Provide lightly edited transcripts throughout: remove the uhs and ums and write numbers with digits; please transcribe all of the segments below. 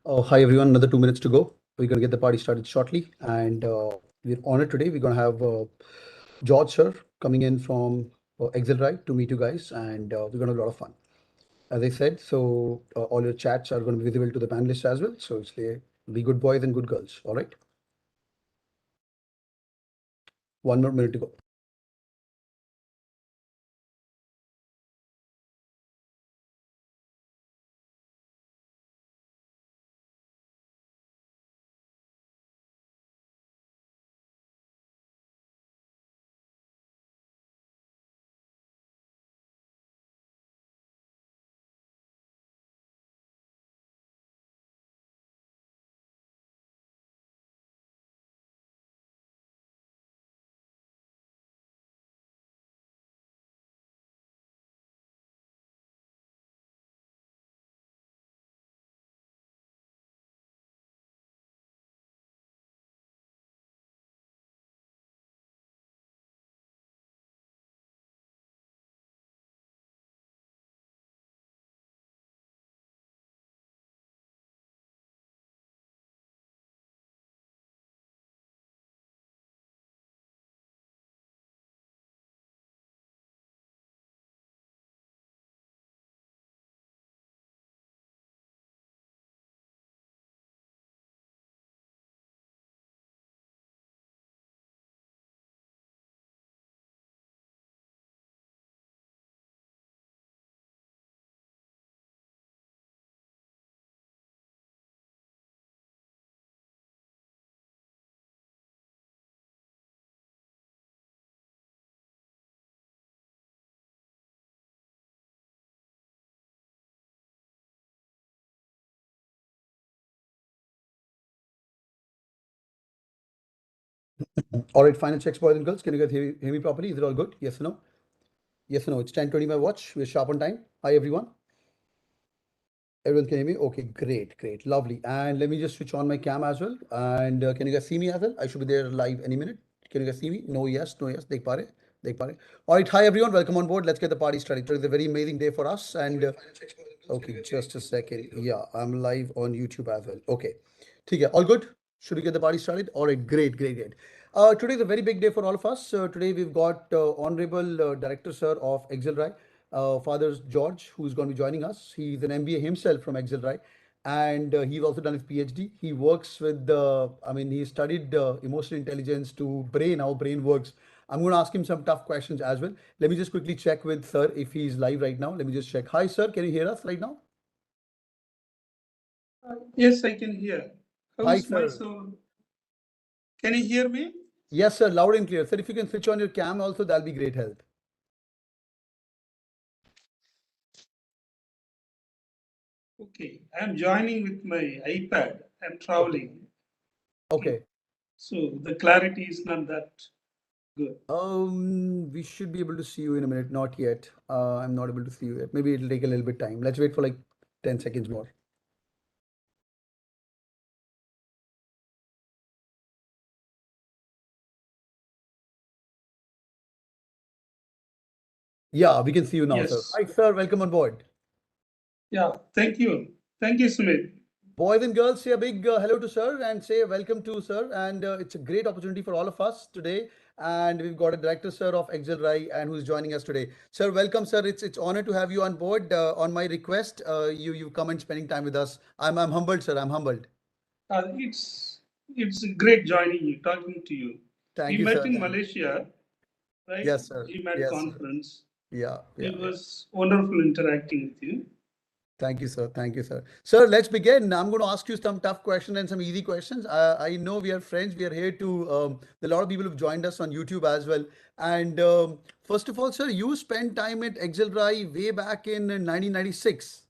Hi everyone, another 2 minutes to go. We're going to get the party started shortly. And we're honored today. We're going to have George sir coming in from XLRI to meet you guys. And we're going to have a lot of fun. As I said, so all your chats are going to be visible to the panelists as well. So say, be good boys and good girls. All right. 1 more minute to go. All right, final checks, boys and girls. Can you guys hear me properly? Is it all good? Yes or no? Yes or no? It's 10:20 my watch. We're sharp on time. Hi, everyone. Everyone can hear me? Okay, great, lovely. And let me just switch on my cam as well. And can you guys see me as well? I should be there live any minute. Can you guys see me? No, yes, no, yes. Dekh pa rahe? Dekh pa rahe? All right, hi everyone. Welcome on board. Let's get the party started. Today is a very amazing day for us. And okay, just a second. Yeah, I'm live on YouTube as well. Okay, ठीक है. All good? Should we get the party started? All right, great. Today is a very big day for all of us. Today we've got Honorable Director Sir of XLRI, Father George, who's going to be joining us. He's an MBA himself from XLRI, and he's also done his PhD. He works with he studied emotional intelligence to brain, how brain works. I'm going to ask him some tough questions as well. Let me just quickly check with Sir if he's live right now. Let me just check. Hi, Sir. Can you hear us right now? Yes, I can hear. Hi, sir. Can you hear me? Yes, sir. Loud and clear. Sir, if you can switch on your cam also, that'll be great help. Okay, I'm joining with my iPad. I'm traveling. Okay. So the clarity is not that good. We should be able to see you in a minute. Not yet. I'm not able to see you yet. Maybe it'll take a little bit time. Let's wait for like 10 seconds more. Yeah, we can see you now, sir. Yes. Hi, sir. Welcome on board. Yeah, thank you. Thank you, Sumit. Boys and girls, say a big hello to sir and say welcome to sir. And it's a great opportunity for all of us today. And we've got a director, sir, of XLRI and who's joining us today. Sir, welcome, sir. It's honor to have you on board. On my request, you come and spending time with us. I'm humbled, sir. I'm humbled. It's great joining you, talking to you. Thank We you, met sir. in Malaysia, right? Yes, sir. GMAT Yes, sir. conference. Yeah. It was wonderful interacting with you. Thank you, sir. Thank you, sir. Sir, let's begin. I'm going to ask you some tough questions and some easy questions. I know we are friends. We are here to, a lot of people have joined us on YouTube as well. And first of all, sir, you spent time at XLRI way back in 1996.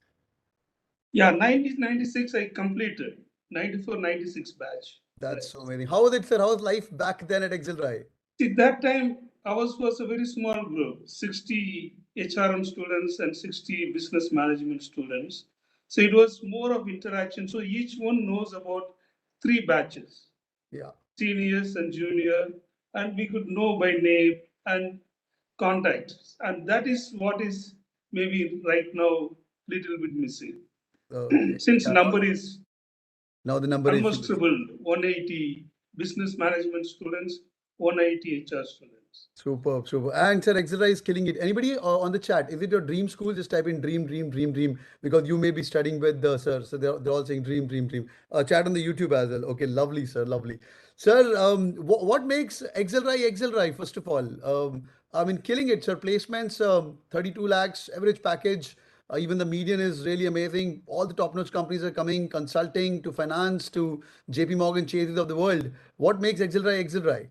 Yeah, 1996 I completed, 94-96 batch. That's so amazing. How was it, sir? How was life back then at XLRI? See, that time ours was a very small group, 60 HRM students and 60 business management students. So it was more of interaction. So each one knows about 3 batches. Yeah. Seniors and junior, and we could know by name and contact. And that is what is maybe right now little bit missing. Okay. Since Yeah. number is Now the number is almost tripled. 180 business management students, 180 HR students. Superb, super. And sir, XLRI is killing it. Anybody on the chat? Is it your dream school? Just type in dream, dream, dream, dream, because you may be studying with the sir. So they're all saying dream, dream, dream. Chat on the YouTube as well. Okay, lovely, sir, lovely. Sir, what makes XLRI XLRI, first of all? I mean, killing it, sir. Placements, 32 lakhs, average package. Even the median is really amazing. All the top-notch companies are coming, consulting to finance to JP Morgan Chases of the world. What makes XLRI XLRI?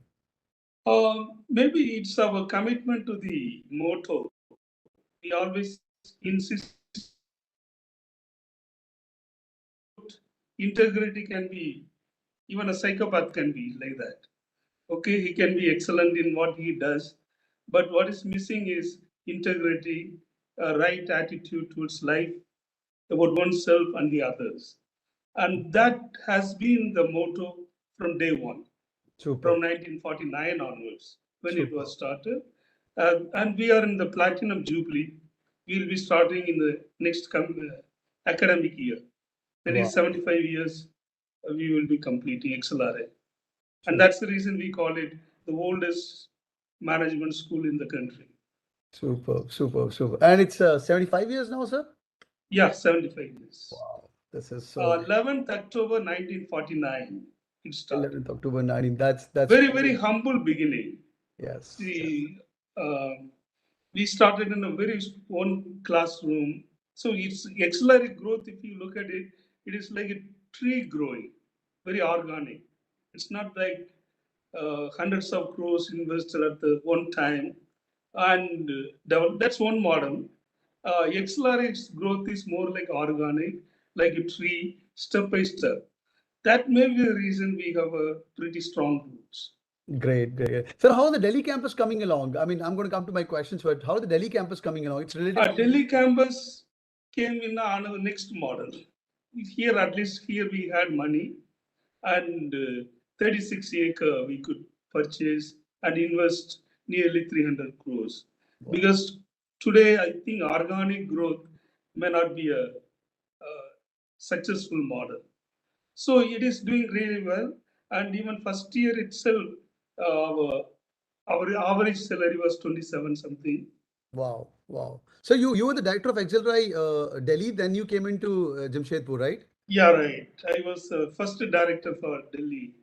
Maybe it's our commitment to the motto. We always insist integrity can be, even a psychopath can be like that. Okay, he can be excellent in what he does, but what is missing is integrity, a right attitude towards life, about oneself and the others. And that has been the motto from day one, Super. from 1949 onwards, when it Super. was started. And we are in the Platinum Jubilee. We'll be starting in the next academic year. That is 75 years, we will be completing XLRI. And that's the reason we call it the oldest management school in the country. Super, super, super. And it's 75 years now, sir? Yeah, 75 years. Wow, this is so. 11th October 1949, it started. 11th October 19. That's very, very humble beginning. Yes. See, we started in a very one classroom. So it's XLRI growth. If you look at it, it is like a tree growing, very organic. It's not like hundreds of crores invested at the one time, and that's one model. XLRI's growth is more like organic, like a tree, step by step. That may be the reason we have a pretty strong roots. Great, great. Sir, how are the Delhi campus coming along? I mean, I'm going to come to my questions, but how are the Delhi campus coming along? It's related. Delhi campus came in another next model. Here, at least here we had money, and 36 acre we could purchase and invest nearly 300 crores. Wow. Because today I think organic growth may not be a successful model. So it is doing really well, and even first year itself, our average salary was 27 something. Wow, wow. So you were the director of XLRI Delhi, then you came into Jamshedpur, right? Yeah, right. I was first director for Delhi,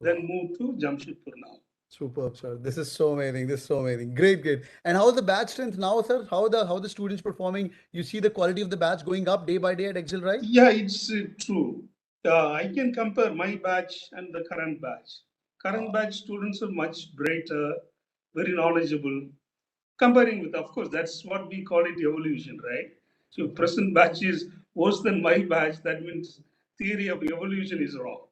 then moved to Jamshedpur now. Superb, sir. This is so amazing. This is so amazing. Great, great. And how is the batch strength now, sir? How the students performing? You see the quality of the batch going up day by day at XLRI? Yeah, it's true. I can compare my batch and the current batch. Current batch students are much brighter, very knowledgeable. Comparing with, of course, that's what we call it evolution, right? So present batch is worse than my batch. That means theory of evolution is wrong.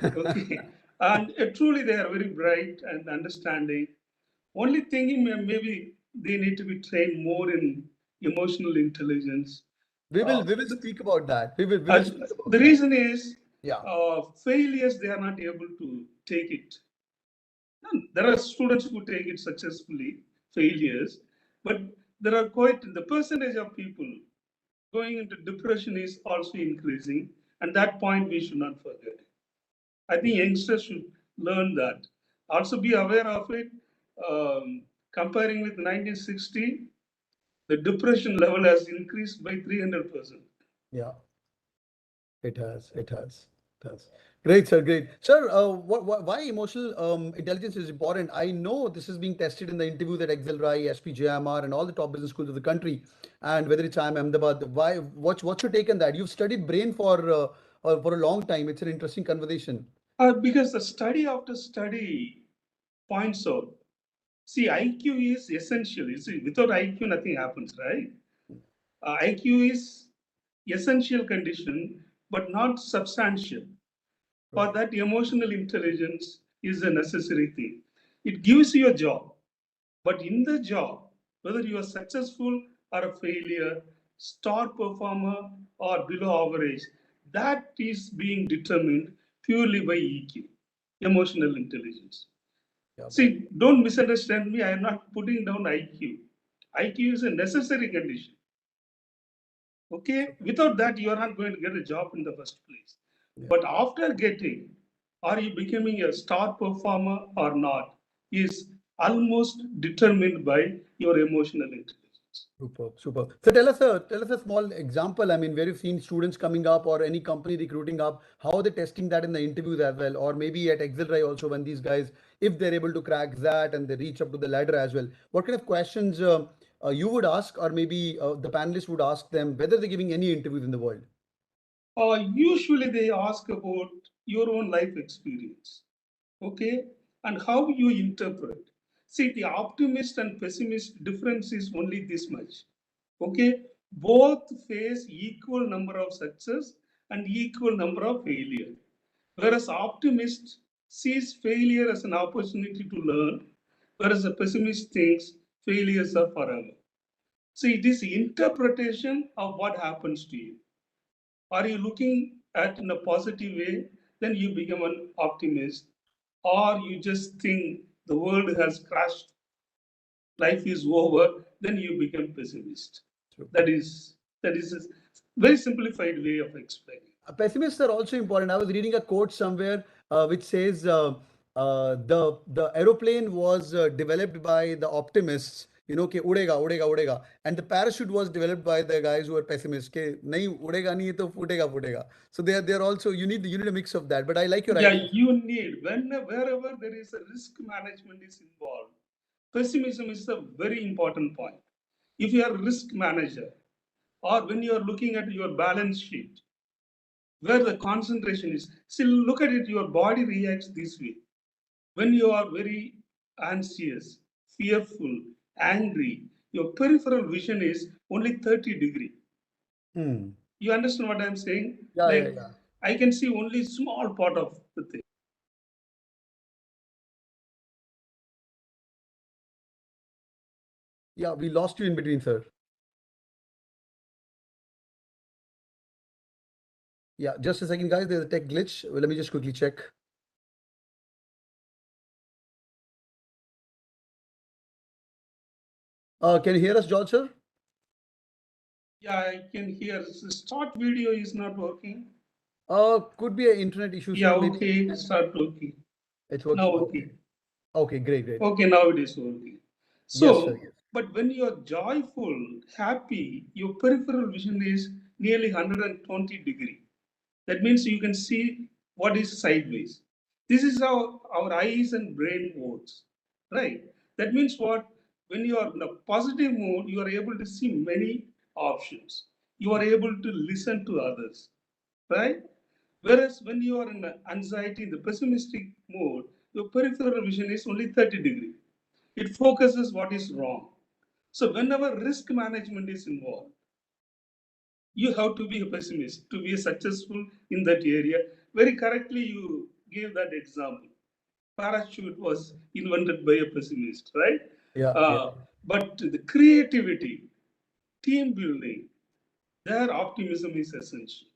Okay. And truly they are very bright and understanding. Only thing maybe they need to be trained more in emotional intelligence. We will speak about that. We will speak about the reason is failures, they are not able to take it. There are students who take it successfully, failures, but there are quite the percentage of people going into depression is also increasing, and that point we should not forget. I think youngsters should learn that. Also be aware of it. Comparing with 1960, the depression level has increased by 300%. Yeah, it has. It has. It has. Great, sir. Great, sir. Why emotional intelligence is important? I know this is being tested in the interview that XLRI, SPJain, and all the top business schools of the country, and whether it's IIM Ahmedabad. Why? What's your take on that? You've studied brain for a long time. It's an interesting conversation. Because the study after study points out. See, IQ is essential. You see, without IQ, nothing happens, right? IQ is essential condition, but not substantial. For that, emotional intelligence is a necessary thing. It gives you a job, but in the job, whether you are successful or a failure, star performer or below average, that is being determined purely by EQ, emotional intelligence. Yeah, see, don't misunderstand me. I am not putting down IQ. IQ is a necessary condition. Okay, without that, you are not going to get a job in the first place. Yeah. But after getting, are you becoming a star performer or not, is almost determined by your emotional intelligence. Super, super. So tell us a small example. I mean, where you've seen students coming up or any company recruiting up, how are they testing that in the interviews as well, or maybe at XLRI also when these guys, if they're able to crack that and they reach up to the ladder as well. What kind of questions you would ask, or maybe the panelists would ask them whether they're giving any interviews in the world? Usually they ask about your own life experience, okay, and how you interpret. See, the optimist and pessimist difference is only this much, okay. Both face equal number of success and equal number of failure. Whereas optimist sees failure as an opportunity to learn, whereas a pessimist thinks failures are forever. So it is interpretation of what happens to you. Are you looking at in a positive way? Then you become an optimist. Or you just think the world has crashed, life is over, then you become pessimist. Super. That is a very simplified way of explaining. Pessimists are also important. I was reading a quote somewhere which says the aeroplane was developed by the optimists. You know, कि उड़ेगा उड़ेगा उड़ेगा, and the parachute was developed by the guys who are pessimists. कि नहीं उड़ेगा नहीं तो फूटेगा फूटेगा. So they are also, you need a mix of that. But I like your Yeah, idea. you need wherever there is a risk management is involved. Pessimism is a very important point. If you are a risk manager, or when you are looking at your balance sheet, where the concentration is, still look at it, your body reacts this way. When you are very anxious, fearful, angry, your peripheral vision is only 30 degrees. Hmm. You understand what I'm saying? Yeah, yeah, Like yeah. I can see only small part of the thing. Yeah, we lost you in between, sir. Yeah, just a second, guys. There's a tech glitch. Well, let me just quickly check. Can you hear us, George, sir? Yeah, I can hear. The start video is not working. Could be an internet issue, Yeah, sir. Maybe okay, start working. it's Now working. Okay. okay. Okay, great, great. Okay, now it is working. Yes, sir. So, Yes. but when you are joyful, happy, your peripheral vision is nearly 120 degree. That means you can see what is sideways. This is how our eyes and brain works, right? That means what? When you are in a positive mood, you are able to see many options. You are able to listen to others, right? Whereas when you are in anxiety, the pessimistic mode, your peripheral vision is only 30 degree. It focuses what is wrong. So whenever risk management is involved, you have to be a pessimist to be successful in that area. Very correctly, you gave that example. Parachute was invented by a pessimist, right? Yeah, yeah. But the creativity, team building, their optimism is essential.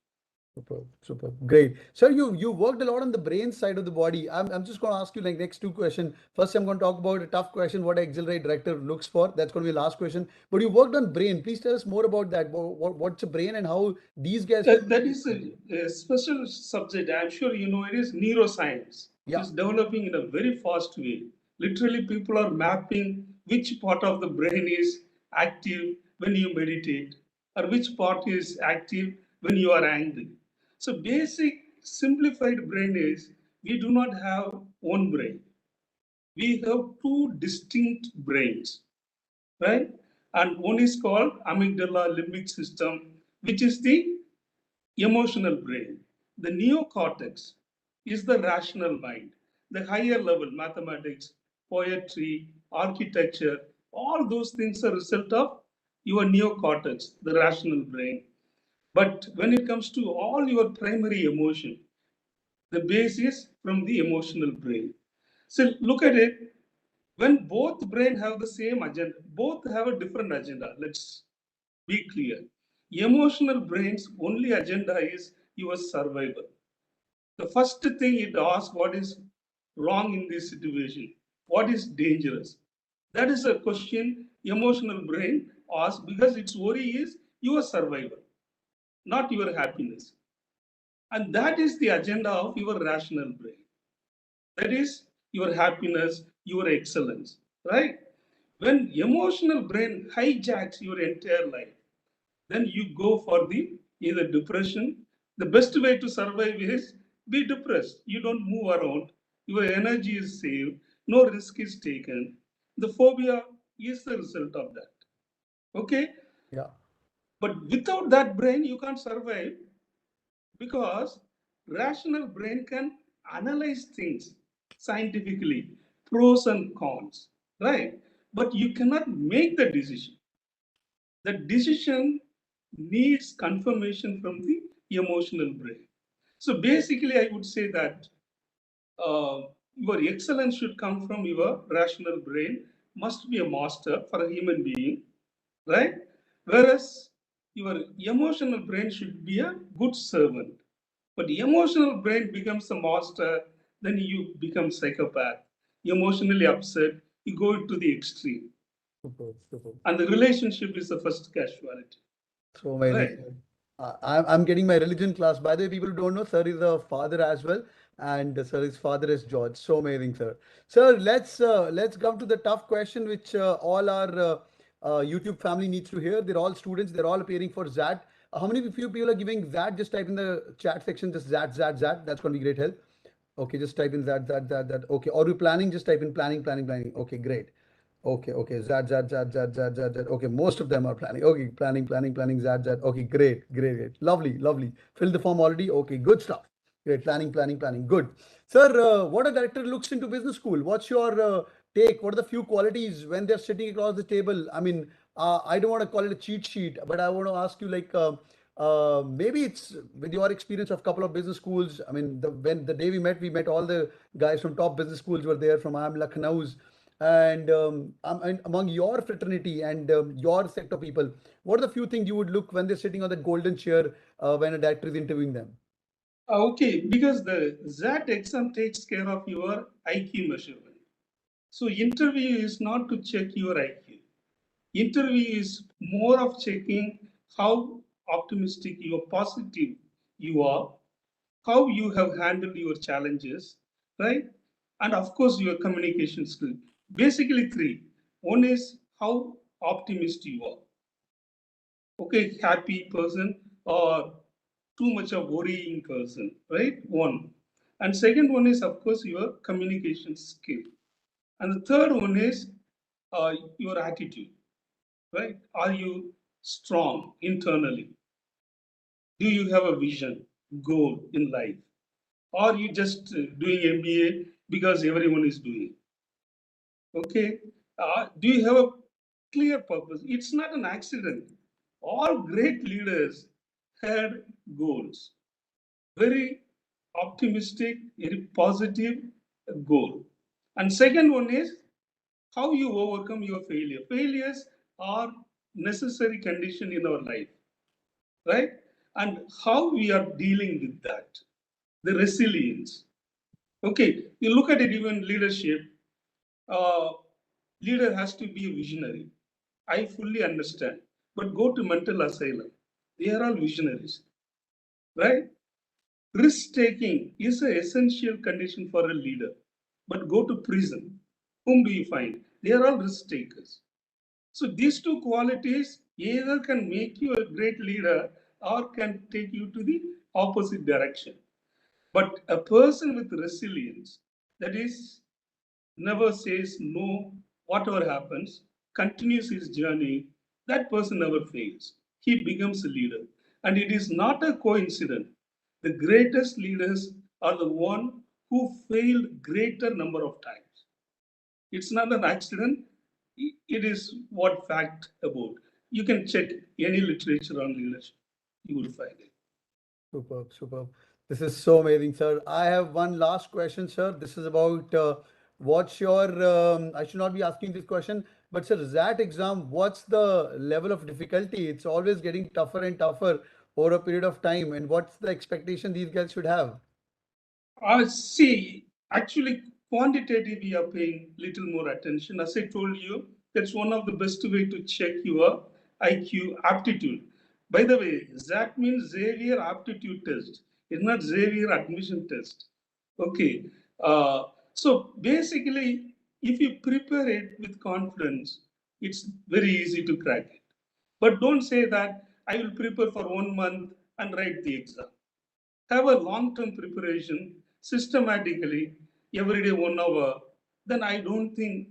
Super, super. Great. Sir, you worked a lot on the brain side of the body. I'm just going to ask you like next two questions. First, I'm going to talk about a tough question, what an XLRI director looks for. That's going to be the last question. But you worked on brain. Please tell us more about that. What's a brain and how these guys fit That into is the brain? a special subject. I'm sure you know it is neuroscience. Yeah. It's developing in a very fast way. Literally, people are mapping which part of the brain is active when you meditate, or which part is active when you are angry. So, basic simplified brain is we do not have one brain. We have two distinct brains, right? And one is called amygdala limbic system, which is the emotional brain. The neocortex is the rational mind, the higher level mathematics, poetry, architecture, all those things are a result of your neocortex, the rational brain. But when it comes to all your primary emotion, the base is from the emotional brain. So look at it. When both brain have the same agenda, both have a different agenda. Let's be clear. Emotional brain's only agenda is your survival. The first thing it asks what is wrong in this situation, what is dangerous. That is a question emotional brain asks because its worry is your survival, not your happiness. And that is the agenda of your rational brain. That is your happiness, your excellence, right? When emotional brain hijacks your entire life, then you go for the either depression. The best way to survive is be depressed. You don't move around. Your energy is saved. No risk is taken. The phobia is the result of that. Okay? Yeah. But without that brain, you can't survive because rational brain can analyze things scientifically, pros and cons, right? But you cannot make the decision. The decision needs confirmation from the emotional brain. So basically, I would say that your excellence should come from your rational brain, must be a master for a human being, right? Whereas your emotional brain should be a good servant. But the emotional brain becomes the master, then you become psychopath, emotionally upset, you go to the extreme. Super, super. And the relationship is the first casualty. So amazing, Right. sir. I'm getting my religion class. By the way, people who don't know, sir is a father as well, and sir, his father is George. So amazing, sir. Sir, let's come to the tough question, which all our YouTube family needs to hear. They're all students. They're all appearing for ZAT. How many of you people are giving ZAT? Just type in the chat section, just ZAT, ZAT, ZAT. That's going to be great help. Okay, just type in that. Okay, or you planning? Just type in planning. Okay, great. Okay. Zad. Okay, most of them are planning. Okay, planning. Zad. Okay, great. Lovely. Fill the form already. Okay, good stuff. Great, planning. Good. Sir, what a director looks into business school? What's your take? What are the few qualities when they're sitting across the table? I mean, I don't want to call it a cheat sheet, but I want to ask you like, maybe it's with your experience of couple of business schools. I mean, when the day we met all the guys from top business schools were there from IIM Lucknow's, and among your fraternity and your set of people, what are the few things you would look when they're sitting on that golden chair when a director is interviewing them? Okay, because the ZAT exam takes care of your IQ measurement. So interview is not to check your IQ. Interview is more of checking how optimistic you are, positive you are, how you have handled your challenges, right? And of course, your communication skill. Basically, three. One is how optimistic you are. Okay, happy person or too much of worrying person, right? One. And second one is, of course, your communication skill. And the third one is your attitude, right? Are you strong internally? Do you have a vision, goal in life? Or you just doing MBA because everyone is doing? Okay. Do you have a clear purpose? It's not an accident. All great leaders had goals. Very optimistic, very positive goal. And second one is how you overcome your failure. Failures are necessary condition in our life, right? And how we are dealing with that, the resilience. Okay, you look at it even leadership. Uh, Leader has to be a visionary. I fully understand, but go to mental asylum. They are all visionaries, right? Risk taking is an essential condition for a leader. But go to prison. Whom do you find? They are all risk takers. So these two qualities either can make you a great leader or can take you to the opposite direction. But a person with resilience, that is, never says no, whatever happens, continues his journey, that person never fails. He becomes a leader. And it is not a coincidence. The greatest leaders are the one who failed greater number of times. It's not an accident. It is what fact about. You can check any literature on leadership. You will find it. Superb. This is so amazing, sir. I have one last question, sir. This is about what's your, I should not be asking this question, but sir, ZAT exam, what's the level of difficulty? It's always getting tougher and tougher over a period of time. And what's the expectation these guys should have? See, actually, quantitative, we are paying little more attention. As I told you, that's one of the best way to check your IQ aptitude. By the way, that means Xavier aptitude test. It's not Xavier admission test. Okay. So basically, if you prepare it with confidence, it's very easy to crack it. But don't say that I will prepare for 1 month and write the exam. Have a long-term preparation systematically every day 1 hour. Then I don't think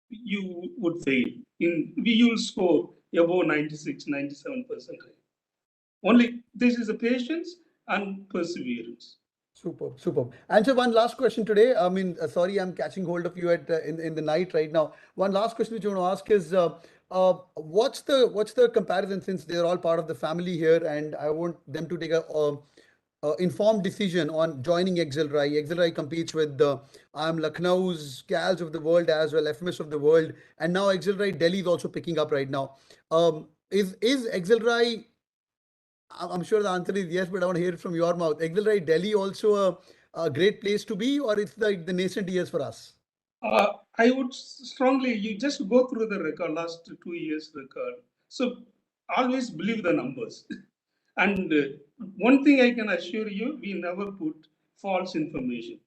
you would fail. You will score above 96, 97%. Only this is a patience and perseverance. Superb, superb. And so one last question today. I mean, sorry, I'm catching hold of you at in the night right now. One last question which I want to ask is, what's the comparison, since they're all part of the family here, and I want them to take a informed decision on joining XLRI. XLRI competes with the IIM Lucknow's, CALs of the world as well, FMS of the world, and now XLRI Delhi is also picking up right now. Is XLRI, I'm sure the answer is yes, but I want to hear it from your mouth. XLRI Delhi also a great place to be, or it's like the nascent years for us? I would strongly, you just go through the record, last 2 years record. So always believe the numbers. And one thing I can assure you, we never put false information,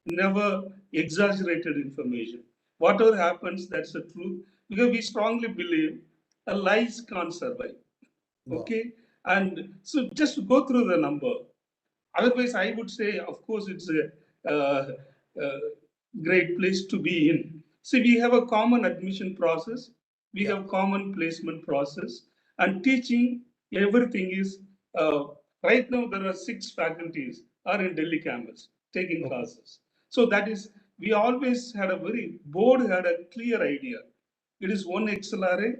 never exaggerated information. Whatever happens, that's the truth. Because we strongly believe a lies can't survive. Wow. Okay. And so just go through the number. Otherwise, I would say, of course, it's a great place to be in. See, we have a common admission process, we Yeah. have common placement process, and teaching, everything is, right now there are 6 faculties are in Delhi campus taking Okay. classes. So that is, we always had a board had a clear idea. It is one XLRI,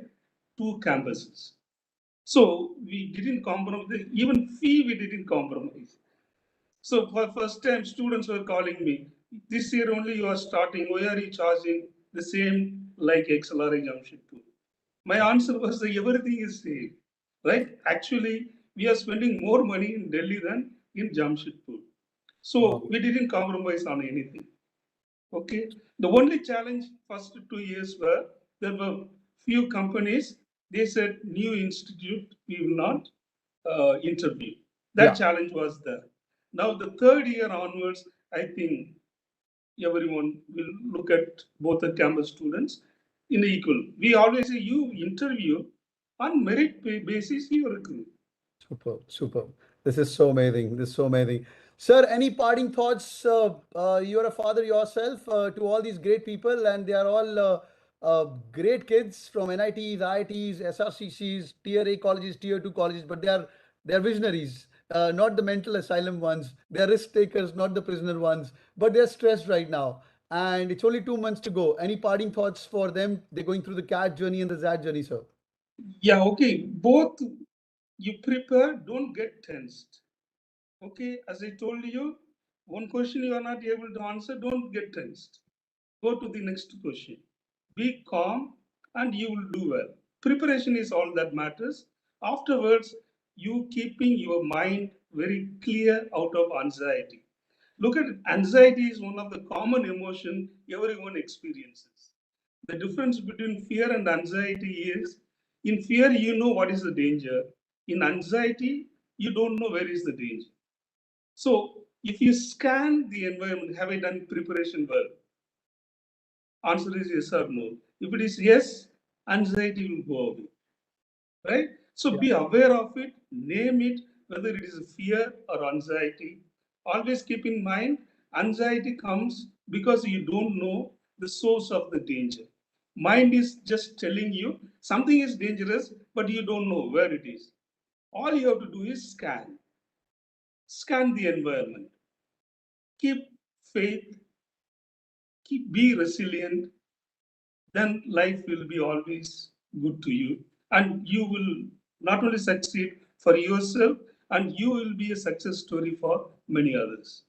2 campuses. So we didn't compromise, even fee we didn't compromise. So for first time, students were calling me, this year only you are starting, why are you charging the same like XLRI Jamshedpur? My answer was that everything is same, right? Actually, we are spending more money in Delhi than in Jamshedpur. So Wow. we didn't compromise on anything. Okay. The only challenge first 2 years were there were few companies. They said new institute we will not interview. That Yeah. challenge was there. Now the third year onwards, I think everyone will look at both the campus students in equal. We always say you interview on merit basis you recruit. Superb, superb. This is so amazing. This is so amazing. Sir, any parting thoughts? You're a father yourself to all these great people, and they are all great kids from NITs, IITs, SRCCs, Tier A colleges, Tier 2 colleges, but they are visionaries, not the mental asylum ones. They are risk takers, not the prisoner ones, but they're stressed right now. And it's only 2 months to go. Any parting thoughts for them? They're going through the CAT journey and the XAT journey, sir. Yeah, okay. Both you prepare, don't get tensed. Okay, as I told you, one question you are not able to answer, don't get tensed. Go to the next question. Be calm and you will do well. Preparation is all that matters. Afterwards, you keeping your mind very clear out of anxiety. Look at it, anxiety is one of the common emotion everyone experiences. The difference between fear and anxiety is in fear, you know what is the danger. In anxiety, you don't know where is the danger. So if you scan the environment, have I done preparation well? Answer is yes or no. If it is yes, anxiety will go away, right? So Yeah. be aware of it, name it, whether it is fear or anxiety. Always keep in mind, anxiety comes because you don't know the source of the danger. Mind is just telling you something is dangerous, but you don't know where it is. All you have to do is scan the environment, keep faith, be resilient, then life will be always good to you. And you will not only succeed for yourself, and you will be a success story for many others.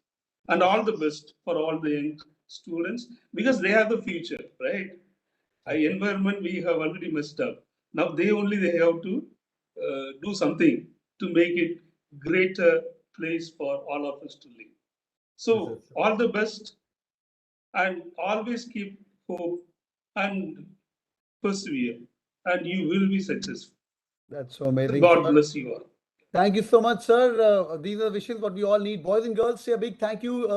And all the best for all the young students because they are the future, right? Our environment we have already messed up. Now they have to do something to make it greater place for all of us to live. This So is all the best and always keep hope and persevere, and you will be successful. that's so amazing, God sir. bless you all. Thank you so much, sir. These are the wishes what we all need. Boys and girls, say a big thank you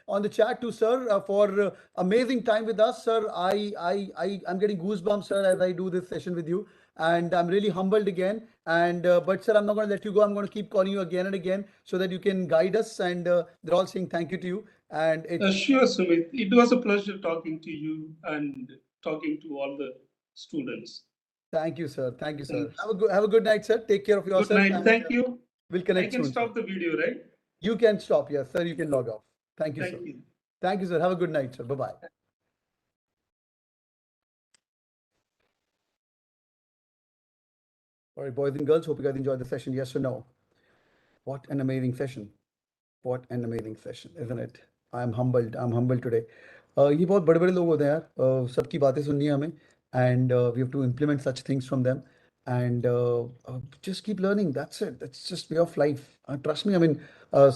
on the chat to sir for amazing time with us, sir. I'm getting goosebumps, sir, as I do this session with you, and I'm really humbled again. And but sir, I'm not going to let you go. I'm going to keep calling you again and again so that you can guide us. And they're all saying thank you to you. And it's Sure, Sumit. It was a pleasure talking to you and talking to all the students. thank you, sir. Thank you, sir. Thanks. Have a good night, sir. Take care of Good yourself. night. And Thank you. we'll I connect can soon, sir. stop the video, right? You can stop, yes, sir. You can log off. Thank you, sir. Thank you. Thank you, sir. Have a good night, sir. Bye-bye. All right, boys and girls, hope you guys enjoyed the session. Yes or no? What an amazing session. What an amazing session, isn't it? I'm humbled. I'm humbled today. ये बहुत बड़े बड़े लोग होते हैं यार. सबकी बातें सुननी है हमें, and we have to implement such things from them, and just keep learning. That's it. That's just way of life. Trust me. I mean,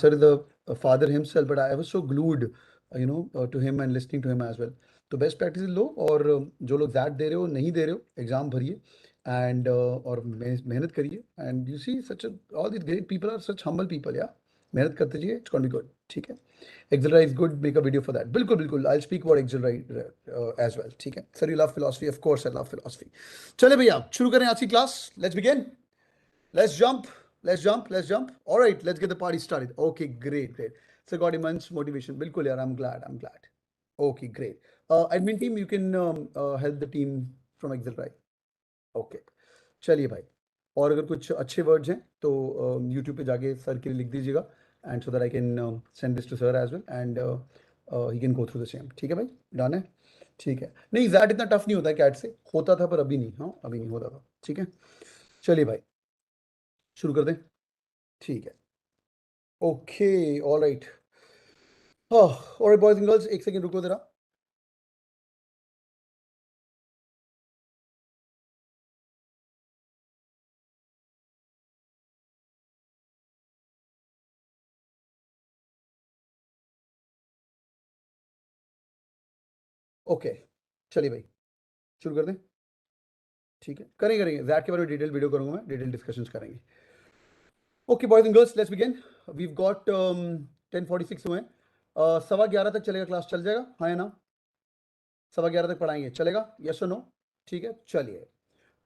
sir is the father himself, but I was so glued, to him and listening to him as well. तो best practice लो, और जो लोग that they रहे हो नहीं दे रहे हो, exam भरिए and और मेहनत करिए, and you see such a all these great people are such humble people. Yeah, मेहनत करते जाइए, it's gonna be good. ठीक है. XLRI is good. Make a video for that. बिल्कुल बिल्कुल. I'll speak about XLRI as well. ठीक है. Sir, you love philosophy. Of course, I love philosophy. चले भैया, शुरू करें आज की class. Let's begin. Let's jump. Let's jump. Let's jump. All right. Let's get the party started. Okay, great, great. So got immense motivation. बिल्कुल यार, I'm glad. I'm glad. Okay, great. Admin team, you can help the team from XLRI. Okay, चलिए भाई. और अगर कुछ अच्छे words हैं तो यूट्यूब पे जाके सर के लिए लिख दीजिएगा, and so that I can send this to sir as well, and he can go through the same. ठीक है भाई, डन है. ठीक है. नहीं, जैट इतना टफ नहीं होता है कैट से. होता था पर अभी नहीं. हाँ, अभी नहीं होता था. ठीक है, चलिए भाई शुरू कर दें. ठीक है. Okay, all right. Alright boys and girls, एक सेकेंड रुको जरा. ओके, चलिए भाई शुरू कर दें. ठीक है, करेंगे जैट के बारे में डिटेल वीडियो करूंगा मैं, डिटेल डिस्कशंस करेंगे. Okay boys and girls, let's begin. We've got 10:46 हुए. 11:15 तक चलेगा क्लास, चल जाएगा? हाँ या ना? 11:15 तक पढ़ाएंगे, चलेगा? यस और नो? ठीक है, चलिए.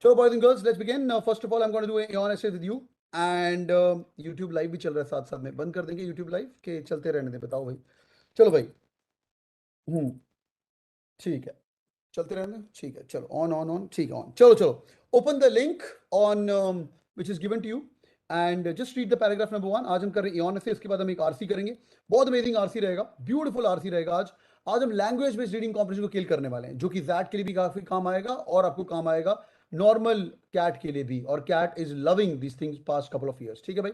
चलो boys and girls, let's begin. First of all I am going to do an essay with you, and YouTube live भी चल रहा है साथ साथ में. बंद कर देंगे यूट्यूब लाइव के चलते रहने दें? बताओ भाई. चलो भाई. ठीक है, चलते रहने दें. ठीक है, चलो ऑन ऑन ऑन. ठीक है, ऑन. चलो चलो, open the link on which is given to you, and just read the paragraph number 1. आज हम कर रहे हैं एन से, इसके बाद हम एक आरसी करेंगे. बहुत अमेजिंग आरसी रहेगा, ब्यूटीफुल आरसी रहेगा आज. आज हम लैंग्वेज बेस्ड रीडिंग कॉम्पिटिशन को किल करने वाले हैं, जो कि जैट के लिए भी काफी काम आएगा और आपको काम आएगा नॉर्मल कैट के लिए भी. और cat is loving this things past couple of years. ठीक है भाई,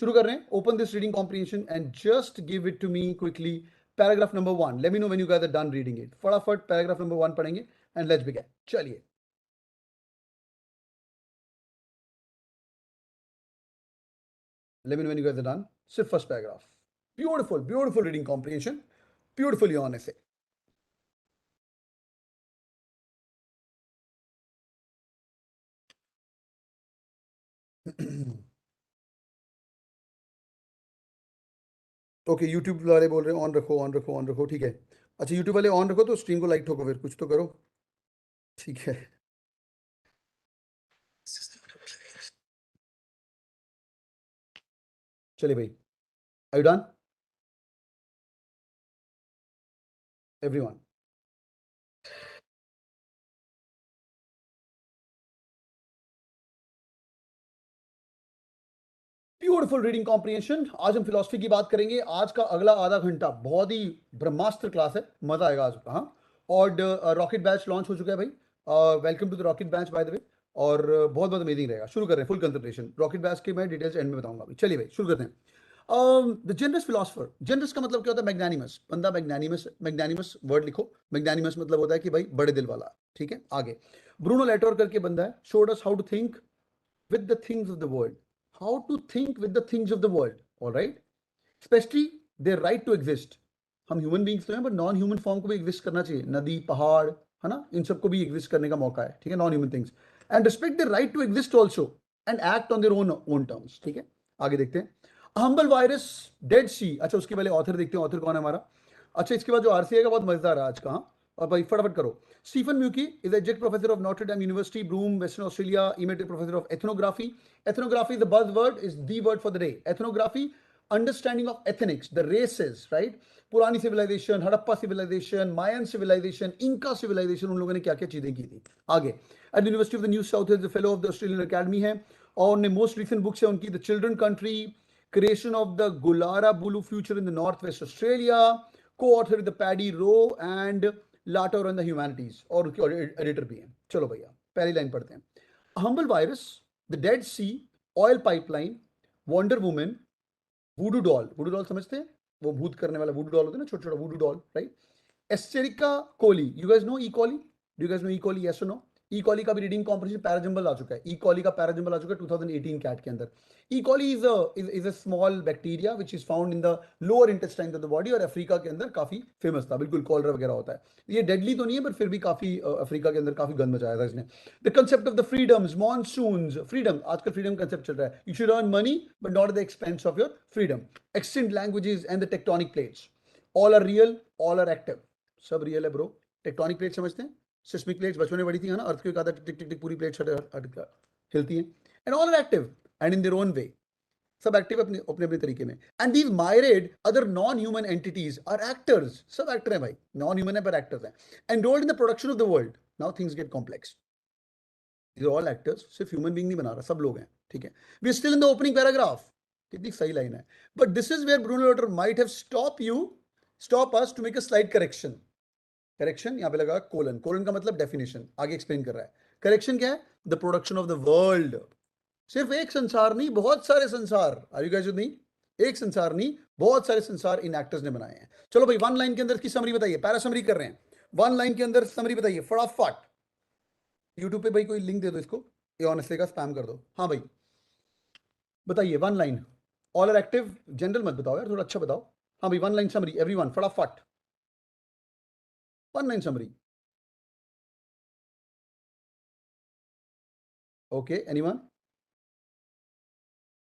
शुरू कर रहे हैं. Open this reading comprehension and just give it to me quickly. Paragraph number 1. Let me know when you guys are done reading it. फटाफट paragraph number 1 पढ़ेंगे and let's begin. चलिए. Let me know when you guys are done. सिर्फ first paragraph. Beautiful, beautiful reading comprehension. Beautifully on essay. Okay, YouTube वाले बोल रहे हैं on रखो, on रखो, ऑन रखो. ठीक है. अच्छा, यूट्यूब वाले ऑन रखो तो स्ट्रीम को लाइक ठोको, फिर कुछ तो करो. ठीक है. चलिए भाई, are you done everyone? Beautiful reading comprehension. आज हम फिलोसफी की बात करेंगे. आज का अगला आधा घंटा बहुत ही ब्रह्मास्त्र क्लास है, मजा आएगा आज. हाँ, और रॉकेट बैच लॉन्च हो चुका है भाई. Welcome to the rocket batch by the way. और बहुत बहुत अमेजिंग रहेगा. शुरू कर रहे हैं, फुल कंसंट्रेशन. रॉकेट बैच के मैं डिटेल्स एंड में बताऊंगा अभी. चलिए भाई शुरू करते हैं. The generous philosopher. जेनरस का मतलब क्या होता है? मैग्नानिमस. बंदा मैग्नानिमस. मैग्नानिमस वर्ड लिखो. मैग्नानिमस मतलब होता है कि भाई बड़े दिल वाला. ठीक है, आगे. ब्रूनो लेटोर करके बंदा है. Showed us how to think with the things of the world. How to think with the things of the world. All right, especially their right to exist. हम ह्यूमन बींग्स तो हैं, बट नॉन ह्यूमन फॉर्म को भी exist करना चाहिए. नदी, पहाड़, है ना, इन सबको भी एग्जिस्ट करने का मौका है. ठीक है, non human things. And respect their right to exist also and act on their own terms. ठीक है, आगे देखते हैं। हम्बल वायरस डेड सी, अच्छा उसके पहले ऑथर देखते हैं, ऑथर कौन है हमारा। अच्छा इसके बाद जो आरसी आएगा बहुत मजेदार है आज का। हाँ और भाई फटाफट करो। Stephen Muecke is adjunct professor of Notre Dame University Broome Western Australia, emeritus professor of ethnography. Ethnography is the buzzword, is the word for the day. Ethnography understanding of ethnics, the races, right. पुरानी civilisation, Harappa civilisation, Mayan civilisation, Inca civilisation, उन लोगों ने क्या क्या चीजें की थी। आगे at University of the New South Wales fellow of the Australian academy है, और उन्हें मोस्ट रिसेंट बुक्स है उनकी the children country, creation of the Gulara Bulu future in the Northwest Australia, co-author with the Paddy Rowe and Latter on the Humanities, और उसके editor भी हैं। चलो भैया पहली लाइन पढ़ते हैं। Humble virus, the Dead Sea, oil pipeline, wonder women, voodoo doll, voodoo doll समझते हैं, वो भूत करने वाला वुडू डॉल होता है ना, छोटा छोटा voodoo doll, right. Escherichia coli, you guys know E coli, do you guys know E coli, yes और नो। ई कॉली का भी रीडिंग कॉम्पिटिशन पैराजंबल आ चुका है, ई कॉली का पैराजंबल आ चुका है 2018 कैट के अंदर। E coli is a small bacteria which is found in the lower intestine of the body, और अफ्रीका के अंदर काफी फेमस था, बिल्कुल कॉलरा वगैरह होता है। ये डेडली तो नहीं है पर फिर भी काफी अफ्रीका के अंदर काफी गंद मचाया था इसने। The concept of the freedoms, monsoons, freedom, आजकल फ्रीडम कंसेप्ट चल रहा है, you should earn money but not at the expense of your freedom. Extinct languages and the tectonic plates, all are real, all are active, सब real है bro. Tectonic plate समझते हैं, seismic plates बचपन में बड़ी थी, है ना, अर्थक्वेक आता टिक टिक टिक पूरी प्लेट्स हिलती हैं, and all are active and in their own way, सब एक्टिव अपने अपने अपने तरीके में। And these myriad other non human entities are actors, सब एक्टर हैं भाई, नॉन ह्यूमन है पर एक्टर्स हैं, enrolled in the production of the world. Now things get complex, these are all actors, सिर्फ ह्यूमन बीइंग नहीं बना रहा, सब लोग हैं, ठीक है। We are still in the opening paragraph, कितनी सही लाइन है, but this is where Bruno Latour might have stop us to make a slide correction. Correction यहां पे लगा कोलन, कोलन का मतलब डेफिनेशन, आगे एक्सप्लेन कर रहा है। करेक्शन क्या है, the production of the world, सिर्फ एक संसार नहीं, बहुत सारे संसार, are you guys with me, एक संसार नहीं, बहुत सारे संसार इन एक्टर्स ने बनाए हैं। चलो भाई वन लाइन के अंदर की समरी बताइए, पैरा समरी कर रहे हैं, वन लाइन के अंदर समरी बताइए फटाफट। यूट्यूब पे भाई कोई लिंक दे दो इसको, ये ऑनेस्टली का स्पैम कर दो। हाँ भाई बताइए one line, all are active, general मत बताओ यार, थोड़ा अच्छा बताओ। हाँ भाई वन लाइन समरी एवरीवन फटाफट, one line summary. Okay, anyone?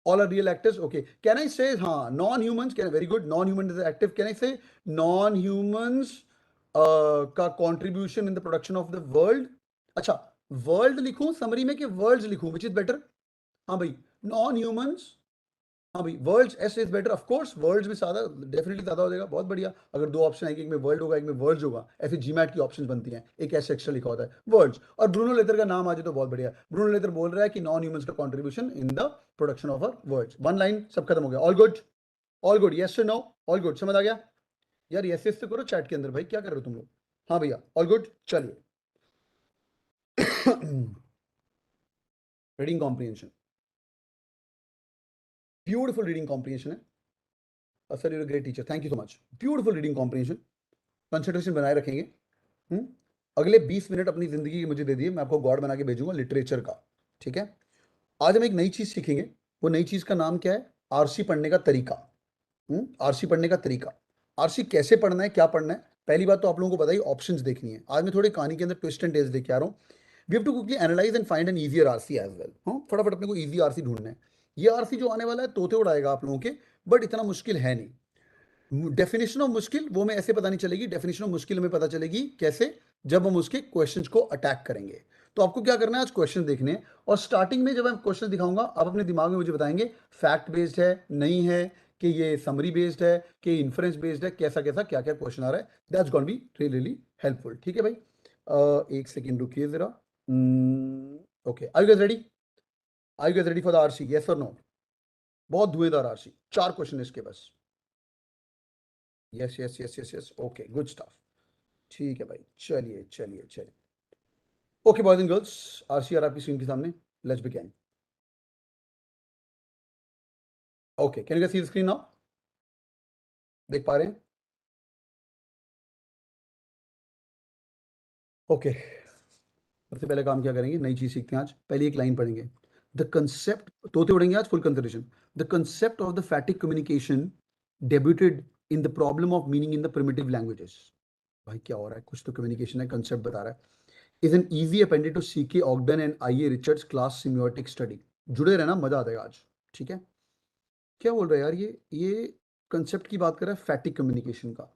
All are real actors. Okay. Can I say, non-humans? Very good. Non-human is active. Can I say non-humans का contribution in the production of the world? अच्छा, world लिखूं summary में कि worlds लिखूं, which is better? हाँ भाई, non-humans, हाँ भाई worlds, S is better of course, worlds में ज्यादा डेफिनेटली ज्यादा हो जाएगा, बहुत बढ़िया। अगर दो ऑप्शन आएंगे, एक में वर्ल्ड होगा एक में वर्ल्ड्स होगा, ऐसे जीमैट की ऑप्शंस बनती हैं, एक ऐसे एक्स्ट्रा लिखा होता है वर्ल्ड्स, और ब्रूनो लेथर का नाम आ जाए तो बहुत बढ़िया। ब्रूनो लेथर बोल रहा है कि नॉन ह्यूमंस का contribution in the production of our words. One line, सब खत्म हो गया, all good, all good, yes no, all good, समझ आ गया यार, यस यस तो करो चैट के अंदर भाई, क्या कर रहे हो तुम लोग। हाँ भैया ऑल गुड, चलिए। Reading comprehension, beautiful reading comprehension है sir, you're a great teacher, thank you so much. Beautiful reading comprehension, concentration बनाए रखेंगे। अगले 20 मिनट अपनी जिंदगी के मुझे दे दिए, मैं आपको गॉड बना के भेजूंगा लिटरेचर का, ठीक है। आज हम एक नई चीज सीखेंगे, वो नई चीज का नाम क्या है, आरसी पढ़ने का तरीका। आरसी पढ़ने का तरीका, आरसी कैसे पढ़ना है, क्या पढ़ना है। पहली बात तो आप लोगों को बताइए, ऑप्शंस देखनी है। आज मैं थोड़ी कहानी के अंदर ट्विस्ट एंड टेस्ट लेके आ रहा हूँ। We have to quickly analyse and find an easier RC as well. फटाफट अपने को ईजी आरसी ढूंढना है। ये आरसी जो आने वाला है तोते उड़ाएगा आप लोगों के, बट इतना मुश्किल है नहीं। डेफिनेशन ऑफ मुश्किल वो में ऐसे पता नहीं चलेगी, डेफिनेशन ऑफ मुश्किल हमें पता चलेगी कैसे, जब हम उसके क्वेश्चंस को अटैक करेंगे। तो आपको क्या करना है, आज क्वेश्चन देखने हैं, और स्टार्टिंग में जब मैं क्वेश्चन दिखाऊंगा आप अपने दिमाग में मुझे बताएंगे फैक्ट बेस्ड है, नहीं है, कि ये समरी बेस्ड है, कि इन्फ्रेंस बेस्ड है, कैसा कैसा क्या क्या क्वेश्चन आ रहा है। That's gonna be really helpful, ठीक है भाई। एक सेकेंड रुकिए जरा। Okay, are you guys ready, are you guys ready for the RC, yes और नो। बहुत धुएंधार आरसी, 4 क्वेश्चन इसके बस। Yes yes yes yes yes, okay good stuff, ठीक है भाई, चलिए चलिए चलिए। ओके बॉयज एंड गर्ल्स, आरसीआर आपकी स्क्रीन के सामने, let's begin. Okay, can you see the screen now, देख पा रहे हैं? ओके, सबसे पहले काम क्या करेंगे, नई चीज सीखते हैं आज। पहली एक लाइन पढ़ेंगे, द कंसेप्ट, तोते उड़ेंगे आज, full consideration. The concept of the phatic communication debuted in the problem of meaning in the primitive languages. भाई क्या हो रहा है, कुछ तो कम्युनिकेशन है, कंसेप्ट बता रहा है। Is an easy appended to C K Ogden and I A Richards class semiotic study. जुड़े रहना, मजा आ जाएगा आज, ठीक है। क्या बोल रहा है यार ये कंसेप्ट की बात कर रहा है फैटिक कम्युनिकेशन का।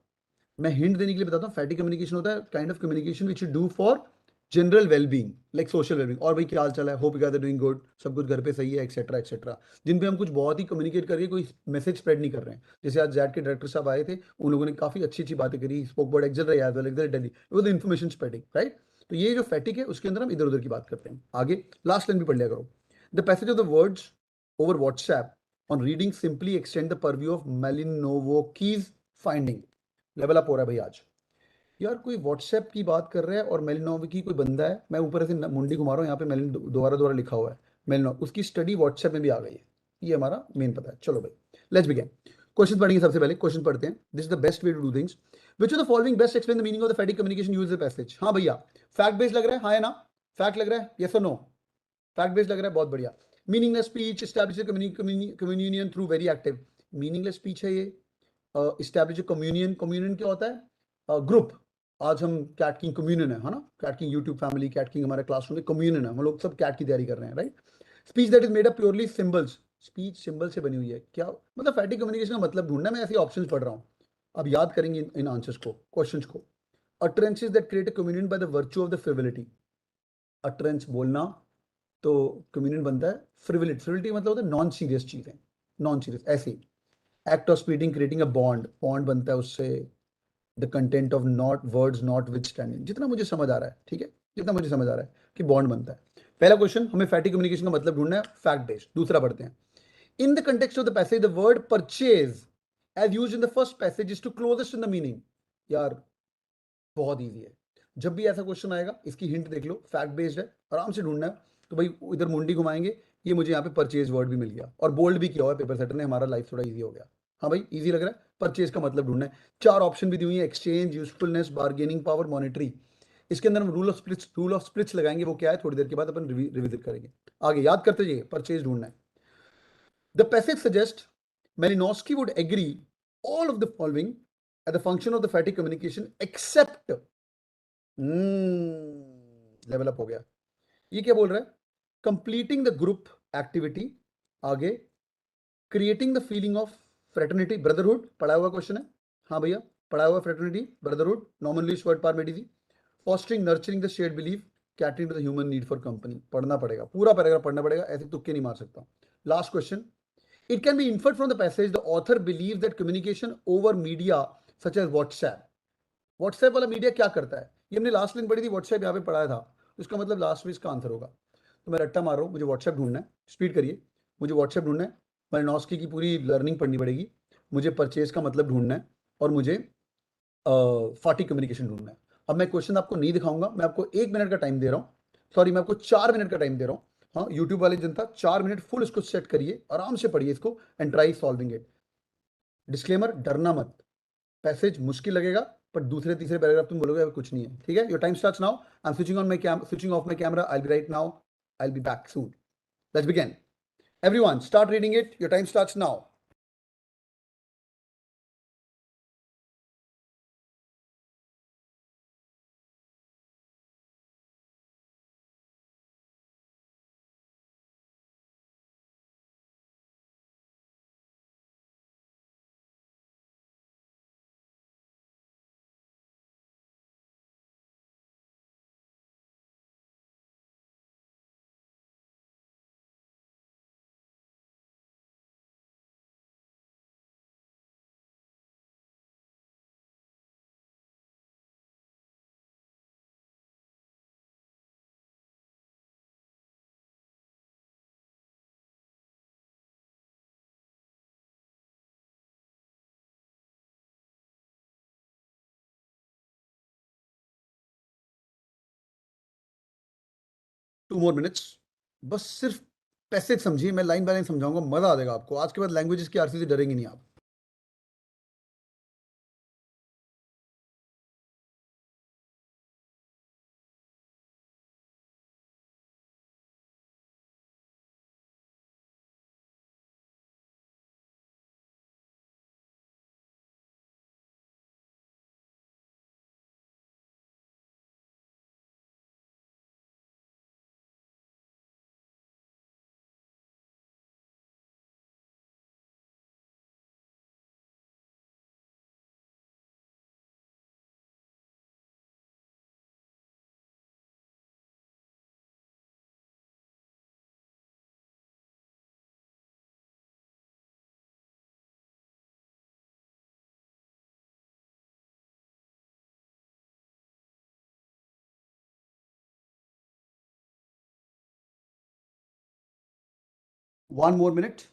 मैं हिंट देने के लिए बताता हूँ, फैटिक कम्युनिकेशन होता है kind of communication which you do for general wellbeing, like social wellbeing. और भाई क्या हाल चाल है, hope you guys are doing good, सब कुछ घर पे सही है, एक्सेट्रा एक्सेट्रा। जिन पे हम कुछ बहुत ही कम्युनिकेट करके कोई मैसेज स्प्रेड नहीं कर रहे हैं। जैसे आज जैट के डायरेक्टर साहब आए थे, उन लोगों ने काफी अच्छी अच्छी बातें करी, spoke about accelerate as well as Delhi with information spreading, right. तो ये जो फैटिक है उसके अंदर हम इधर उधर की बात करते हैं। आगे लास्ट लाइन भी पढ़ लिया करो। The passage of the words over WhatsApp on reading simply extend the purview of Malinowski's finding. Level up हो रहा है भाई आज। यार कोई व्हाट्सएप की बात कर रहा है और मेलिनोविकी कोई बंदा है, मैं ऊपर ऐसे मुंडी घुमा रहा हूँ, यहाँ पे मेलिन दोबारा दोबारा लिखा हुआ है मेलिनो, उसकी स्टडी व्हाट्सएप में भी आ गई है। ये हमारा मेन पता है। चलो भाई लेट्स बिगिन। क्वेश्चन पढ़ेंगे, सबसे पहले क्वेश्चन पढ़ते हैं। This is the best way to do things. Which of the following best explain the meaning of the phatic communication use the passage. हाँ भैया, फैक्ट बेस्ड लग रहा है, हाँ है ना, फैक्ट लग रहा है, यस और नो, फैक्ट बेस्ड लग रहा है, बहुत बढ़िया। Meaningless speech establish communion through very active. Meaningless speech है ये, इस्टेब्लिश कम्युनियन। कम्युनियन क्या होता है, ग्रुप। आज हम कैट किंग कम्युनियन है ना, cat king YouTube family, cat king हमारे क्लासरूम में कम्युनियन है, हम लोग सब कैट की तैयारी कर रहे हैं, right. Speech that is made up purely symbols. Speech symbol से बनी हुई है, क्या मतलब फैटिक कम्युनिकेशन का मतलब ढूंढना है, मैं ऐसे ऑप्शंस पढ़ रहा हूँ। अब याद करेंगे इन आंसर्स को, क्वेश्चंस को। Utterances that create a communion by the virtue of the frivolity. Utterance बोलना तो कम्युनियन बनता है। फ्रिविलिटी, फ्रिविलिटी मतलब होता है नॉन सीरियस चीजें, नॉन सीरियस ऐसी। Act of speeding creating a bond, bond बनता है उससे। The content of not words not with standing, जितना मुझे समझ आ रहा है, ठीक है, जितना मुझे समझ आ रहा है कि बॉन्ड बनता है। पहला क्वेश्चन, हमें फैटिक कम्युनिकेशन का मतलब ढूंढना है, फैक्ट बेस्ड। दूसरा पढ़ते हैं। In the context of the passage the word purchase as used in the first passage is to closest in the meaning. यार बहुत ईजी है, जब भी ऐसा क्वेश्चन आएगा इसकी हिंट देख लो, फैक्ट बेस्ड है, आराम से ढूंढना है। तो भाई इधर मुंडी घुमाएंगे, ये मुझे यहाँ पे परचेज वर्ड भी मिल गया और बोल्ड भी किया हुआ है पेपर सेटर ने, हमारा लाइफ थोड़ा इजी हो गया। हाँ भाई इजी लग रहा है, परचेज का मतलब ढूंढना है। चार ऑप्शन भी दी हुई है, exchange, usefulness, bargaining power, monetary. इसके अंदर हम रूल ऑफ स्प्लिट्स लगाएंगे, वो क्या है थोड़ी देर के बाद अपन रिविजिट करेंगे। आगे याद करते जाइए, परचेज ढूंढना है। The passage suggest Malinowski would agree all of the following at the function of the phatic communication except level up हो गया। ये क्या बोल रहा है, कंप्लीटिंग द ग्रुप एक्टिविटी। आगे creating the feeling of fraternity brotherhood, पढ़ा हुआ क्वेश्चन है, हाँ भैया पढ़ा हुआ, फ्रेटर्निटी ब्रदरहुड नॉर्मली वर्ड पार मेडिसी। Fostering nurturing the shared belief, catering to the human need for company. पढ़ना पड़ेगा, पूरा पैराग्राफ पढ़ना पड़ेगा, ऐसे तुक्के नहीं मार सकता। Last question, it can be inferred from the passage the author believe that communication over media such as WhatsApp. WhatsApp वाला मीडिया क्या करता है, ये हमने लास्ट लाइन पढ़ी थी, व्हाट्सएप यहाँ पे पढ़ाया था, इसका मतलब लास्ट में इसका आंसर होगा। तो मैं रट्टा मार रहा हूँ, मुझे व्हाट्सएप ढूंढना है, स्पीड करिए, मुझे व्हाट्सएप ढूंढना है। मैलिनोव्स्की की पूरी लर्निंग पढ़नी पड़ेगी, मुझे परचेज का मतलब ढूंढना है, और मुझे फाटी कम्युनिकेशन ढूंढना है। अब मैं क्वेश्चन आपको नहीं दिखाऊंगा, मैं आपको 1 मिनट का टाइम दे रहा हूँ, सॉरी मैं आपको 4 मिनट का टाइम दे रहा हूँ। हाँ यूट्यूब वाले जनता 4 मिनट फुल इसको सेट करिए, आराम से पढ़िए इसको and try solving it. Disclaimer, डरना मत, पैसेज मुश्किल लगेगा, पर दूसरे तीसरे पैराग्राफ तुम बोलोगे अभी कुछ नहीं है, ठीक है। Your time starts now, I am switching on my cam switching off my camera, I will be right now, I will be back soon. Let's begin, everyone start reading it, your time starts now. Two more minutes, बस सिर्फ passage समझिए, मैं line by line समझाऊंगा, मजा आ जाएगा आपको। आज के बाद लैंग्वेजेस की आरसी से डरेंगे नहीं आप। 1 more minute.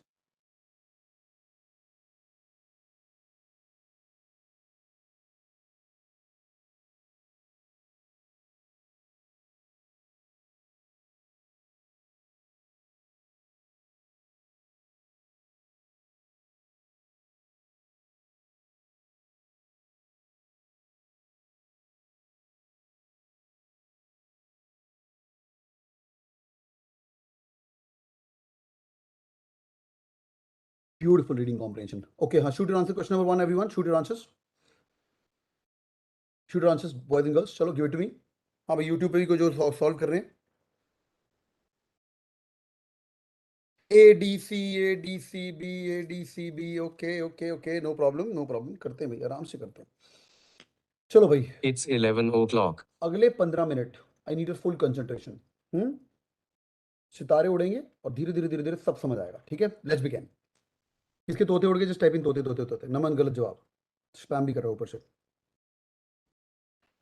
Beautiful reading comprehension. Okay, shoot your answer. Question number 1, everyone. Shoot your answers. Shoot your answers, boys and girls. चलो, give it to me. हाँ भाई, YouTube पे भी कोई जो सॉल्व कर रहे हैं. ADCB. Okay. No problem. करते हैं भाई, आराम से करते हैं. चलो भाई. It's 11 o'clock. अगले 15 minute I need full concentration. सितारे उड़ेंगे और धीरे धीरे सब समझ आएगा. ठीक है, लेट्स बिगिन. किसके तोते उड़ गए? जस्ट टाइप इन तोते. नमन गलत जवाब. स्पैम भी कर रहा हूं ऊपर से.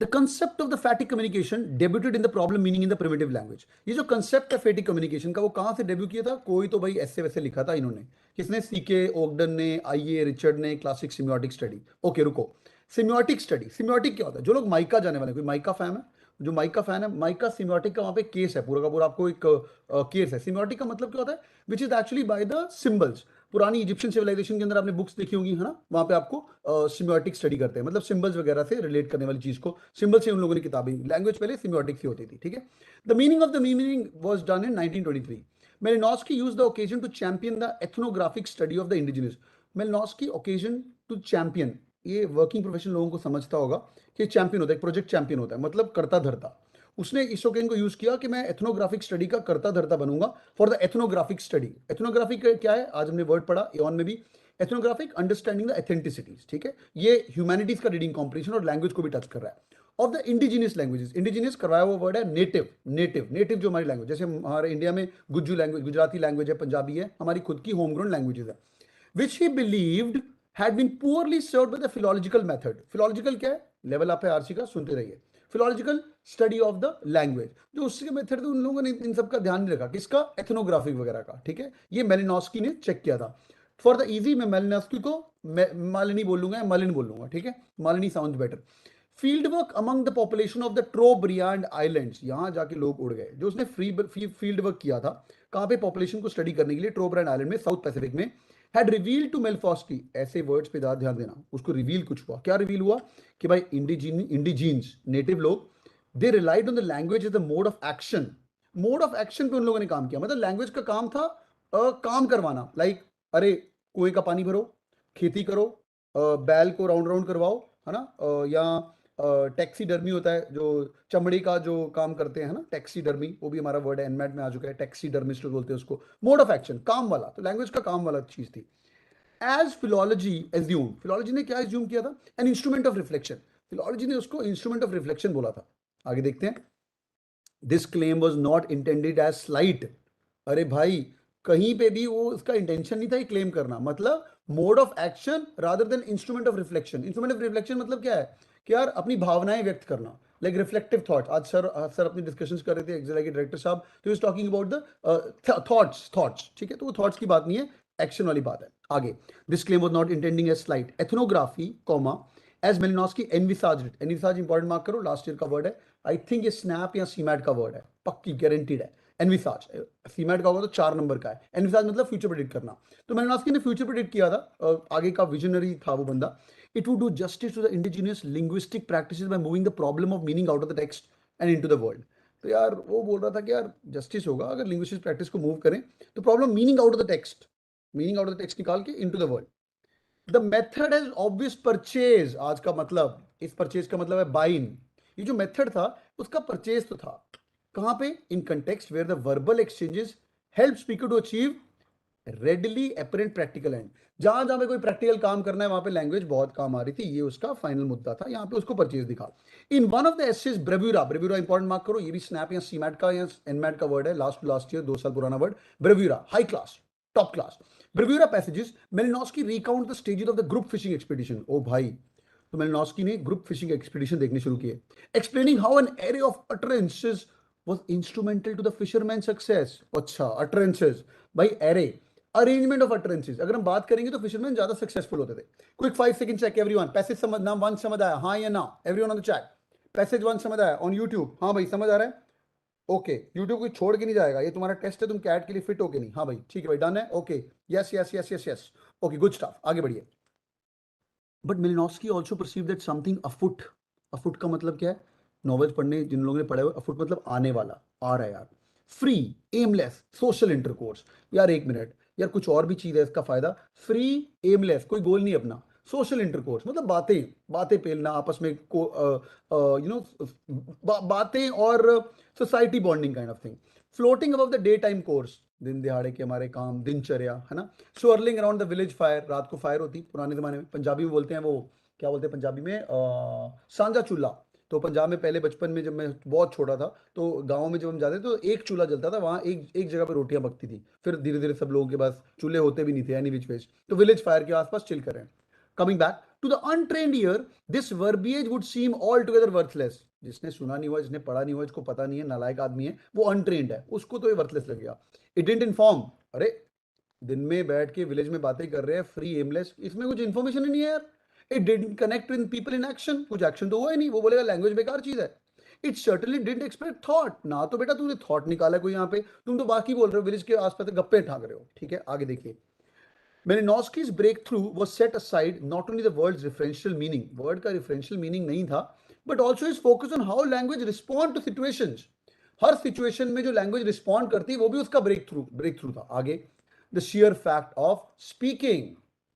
The concept of the phatic communication debuted in the problem meaning in the primitive language. ये जो concept है phatic communication का, वो कहाँ से डेब्यू किया था? कोई तो भाई ऐसे वैसे लिखा था इन्होंने. किसने? सीके ओगडन ने, IA रिचर्ड ने, क्लासिक सिम्योटिक स्टडी. ओके रुको. सिम्योटिक स्टडी. सिम्योटिक क्या होता है? जो लोग माइका जाने वाले, कोई माइका फैन है? जो माइका फैन है, माइका सिम्योटिक का वहाँ पे केस है, पूरा का पूरा आपको एक केस है. सिम्योटिक का मतलब क्या होता है? Which is actually by the symbols. पुरानी इजिप्शियन सिविलाइजेशन के अंदर आपने बुक्स देखी होंगी, है ना? वहां पे आपको सिम्योटिक स्टडी करते हैं, मतलब सिंबल्स वगैरह से रिलेट करने वाली चीज को. सिंबल से उन लोगों ने किताबें, लैंग्वेज पहले सिम्योटिक से होती थी. ठीक है. The meaning of the meaning was done in 1923. Malinowski used the occasion to champion the ethnographic study of the indigenous. Malinowski occasion to champion, ये वर्किंग प्रोफेशनल लोगों को समझता होगा कि चैंपियन होता है, प्रोजेक्ट चैंपियन होता है, मतलब करता धरता. उसने इस ओकेजन को यूज किया कि मैं एथनोग्राफिक स्टडी का करता धरता बनूंगा for the ethnographic study. Ethnographic क्या है? आज हमने वर्ड पढ़ा एऑन में भी. Ethnographic understanding the authenticities. ठीक है, ये ह्यूमैनिटीज का रीडिंग कॉम्प्रिहेंशन और लैंग्वेज को भी टच कर रहा है. Of the indigenous languages. Indigenous करवाया हुआ वर्ड है नेटिव जो हमारी लैंग्वेज, जैसे हमारे इंडिया में गुज्जू लैंग्वेज, गुजराती लैंग्वेज है, पंजाबी है, हमारी खुद की होम ग्रोन लैंग्वेजेस है. Which he believed had been poorly served by the philological method. philological क्या है? लेवल आप है आरसी का, सुनते रहिए. philological study of the language. जो उसके मेथड थे, उन लोगों ने इन सब का ध्यान नहीं रखा. किसका? एथनोग्राफिक वगैरह का. ठीक है, ये मेलिनोस्की ने चेक किया था. फॉर द इजी, मैं मेलिनोस्की को मालिनी बोलूंगा, मलिन बोलूंगा. ठीक है, Malini sounds better. Field work among the population of the Trobriand Islands. यहां जाके लोग उड़ गए. जो उसने फील्ड वर्क किया था, कहां पे? पॉपुलेशन को स्टडी करने के लिए ट्रोब्रियांड आइलैंड में, साउथ पैसिफिक में. had revealed to Malinowski, ऐसे वर्ड्स पे ध्यान देना, उसको रिवील कुछ हुआ. क्या रिवील हुआ? कि भाई इंडिजीन्स नेटिव लोग, they relied on the language as the mode of action. Mode of action पे उन लोगों ने काम किया. मतलब लैंग्वेज का काम था काम करवाना. लाइक अरे कुएं का पानी भरो, खेती करो, बैल को राउंड करवाओ, है ना? या टैक्सीडर्मी होता है, जो चमड़ी का जो काम करते हैं, है ना? टैक्सीडर्मी, वो भी हमारा वर्ड है, एनमैट में आ चुका है. टैक्सीडर्मिस्ट बोलते हैं उसको. मोड ऑफ एक्शन, काम वाला. तो लैंग्वेज का काम वाला चीज थी. एज फिलोलॉजी एज्यूम, फिलोलॉजी ने क्या एज्यूम किया था? An instrument of reflection. Philology ने उसको इंस्ट्रूमेंट ऑफ रिफ्लेक्शन बोला था. आगे देखते हैं. This claim was not intended as slight. अरे भाई, कहीं पे भी वो उसका इंटेंशन नहीं था ये क्लेम करना. मतलब mode of action rather than instrument of reflection. Instrument of reflection मतलब क्या है? कि यार अपनी भावनाएं व्यक्त करना, लाइक रिफ्लेक्टिव थॉट. आज सर अपनी डिस्कशंस कर रहे थे, एक्सएलआरआई के डायरेक्टर साहब, तो is talking about the thoughts. ठीक है, तो वो थॉट्स की बात नहीं है, एक्शन वाली बात है. आगे, this claim was not intending as slight. Ethnography comma as Malinowski envisaged. Envisage important mark करो, लास्ट ईयर का वर्ड है. आई थिंक ये स्नैप या सीमैट का वर्ड है, पक्की गारंटीड है. एनविसाज, सीमैट का होगा तो 4 नंबर का है. एनविसाज मतलब फ्यूचर प्रेडिक्ट करना. तो मेलिनोस्की ने फ्यूचर प्रेडिक्ट किया था, आगे का विजनरी था वो बंदा. It would do justice to the indigenous linguistic practices by moving the problem of meaning out of the text and into the world. तो यार वो बोल रहा था कि यार जस्टिस होगा अगर लिंग्विस्टिक प्रैक्टिस को मूव करें, तो problem meaning out of the text निकाल के into the world. The method has obvious purchase. आज का मतलब, इस परचेज का मतलब है बाइन. ये जो मेथड था उसका परचेज तो था कहां पे? In context where the verbal exchanges help speaker to achieve readily apparent practical end. जहां जहां पे कोई प्रैक्टिकल काम करना है, वहां पे लैंग्वेज बहुत काम आ रही थी. ये उसका फाइनल मुद्दा था. यहां पे उसको परचेज दिखा. In one of the essays bravura important mark करो. ये भी स्नैप या सीमैट का या एनमैट का वर्ड है, लास्ट ईयर 2 साल पुराना word. Bravura, high class, top class. Bravura passages, Malinowski recount the stages of the group fishing expedition. ओ भाई, तो मेलिनोस्की ने ग्रुप फिशिंग एक्सपीडिशन देखने शुरू किए. Explaining how an array of utterances was instrumental to the fisherman success. अच्छा, utterances भाई, array arrangement of utterances अगर हम बात करेंगे तो फिशरमैन ज्यादा सक्सेसफुल होते थे. Quick 5 second check everyone. Passage समझ नाम 1 समझ आया हाँ या ना? Everyone on the chat. Passage 1 समझ आया ऑन यूट्यूब? हाँ भाई समझ आ रहा है. ओके यूट्यूब को छोड़ के नहीं जाएगा, ये तुम्हारा टेस्ट है, तुम कैट के लिए फिट हो के नहीं. हाँ भाई ठीक है भाई, डन है. Okay yes yes yes yes yes. Okay good stuff, आगे बढ़िए. But Malinowski also perceive that something afoot. Afoot का मतलब क्या है? नॉवेल्स पढ़ने जिन लोगों ने पढ़े हुए, अफुट मतलब आने वाला, आ रहा है यार. Free, aimless, social intercourse. यार एक मिनट यार, कुछ और भी चीज है इसका फायदा. फ्री, एमलेस, कोई गोल नहीं अपना. सोशल इंटरकोर्स मतलब बातें, बातें पेलना आपस में को यू नो बातें और society bonding kind of thing. Floating above the day time course, दिन दिहाड़े के हमारे काम, दिनचर्या है ना. Swirling around the village fire, रात को फायर होती पुराने जमाने में. पंजाबी में बोलते हैं वो, क्या बोलते हैं पंजाबी में, सांझा चूल्हा. तो पंजाब में पहले बचपन में जब मैं बहुत छोटा था तो गांव में जब हम जाते तो एक चूल्हा जलता था, वहाँ एक जगह पे रोटियां पकती थी. फिर धीरे धीरे सब लोगों के पास चूल्हे होते भी नहीं थे एनी विच वेज, तो विलेज फायर के आसपास चिल कर रहे हैं. Coming back to the untrained ear, this verbiage would seem all together worthless. जिसने सुना नहीं हुआ, जिसने पढ़ा नहीं हुआ, जिसको पता नहीं है, नालायक आदमी है, वो अनट्रेन्ड है, उसको तो ये वर्थलेस लगेगा. It didn't inform. अरे दिन में बैठ के विलेज में बातें कर रहे हैं, फ्री एमलेस, इसमें कुछ इन्फॉर्मेशन ही नहीं है यार. It didn't connect with people in action, कुछ एक्शन तो हुआ ही नहीं. वो बोलेगा लैंग्वेज बेकार चीज है. It certainly didn't expect thought. ना तो बेटा तूने थॉट निकाला कोई यहाँ पे, तुम तो बाकी बोल रहे हो, विलेज के आसपास गप्पे ठाक रहे हो. ठीक है आगे देखिए. Malinowski's breakthrough was set aside not only the word's referential meaning, word का referential meaning नहीं था, but also his focus on how language respond to situations. Her situation में जो लैंग्वेज रिस्पॉन्ड करती है वो भी उसका ब्रेक थ्रू था. आगे, the shear fact of speaking.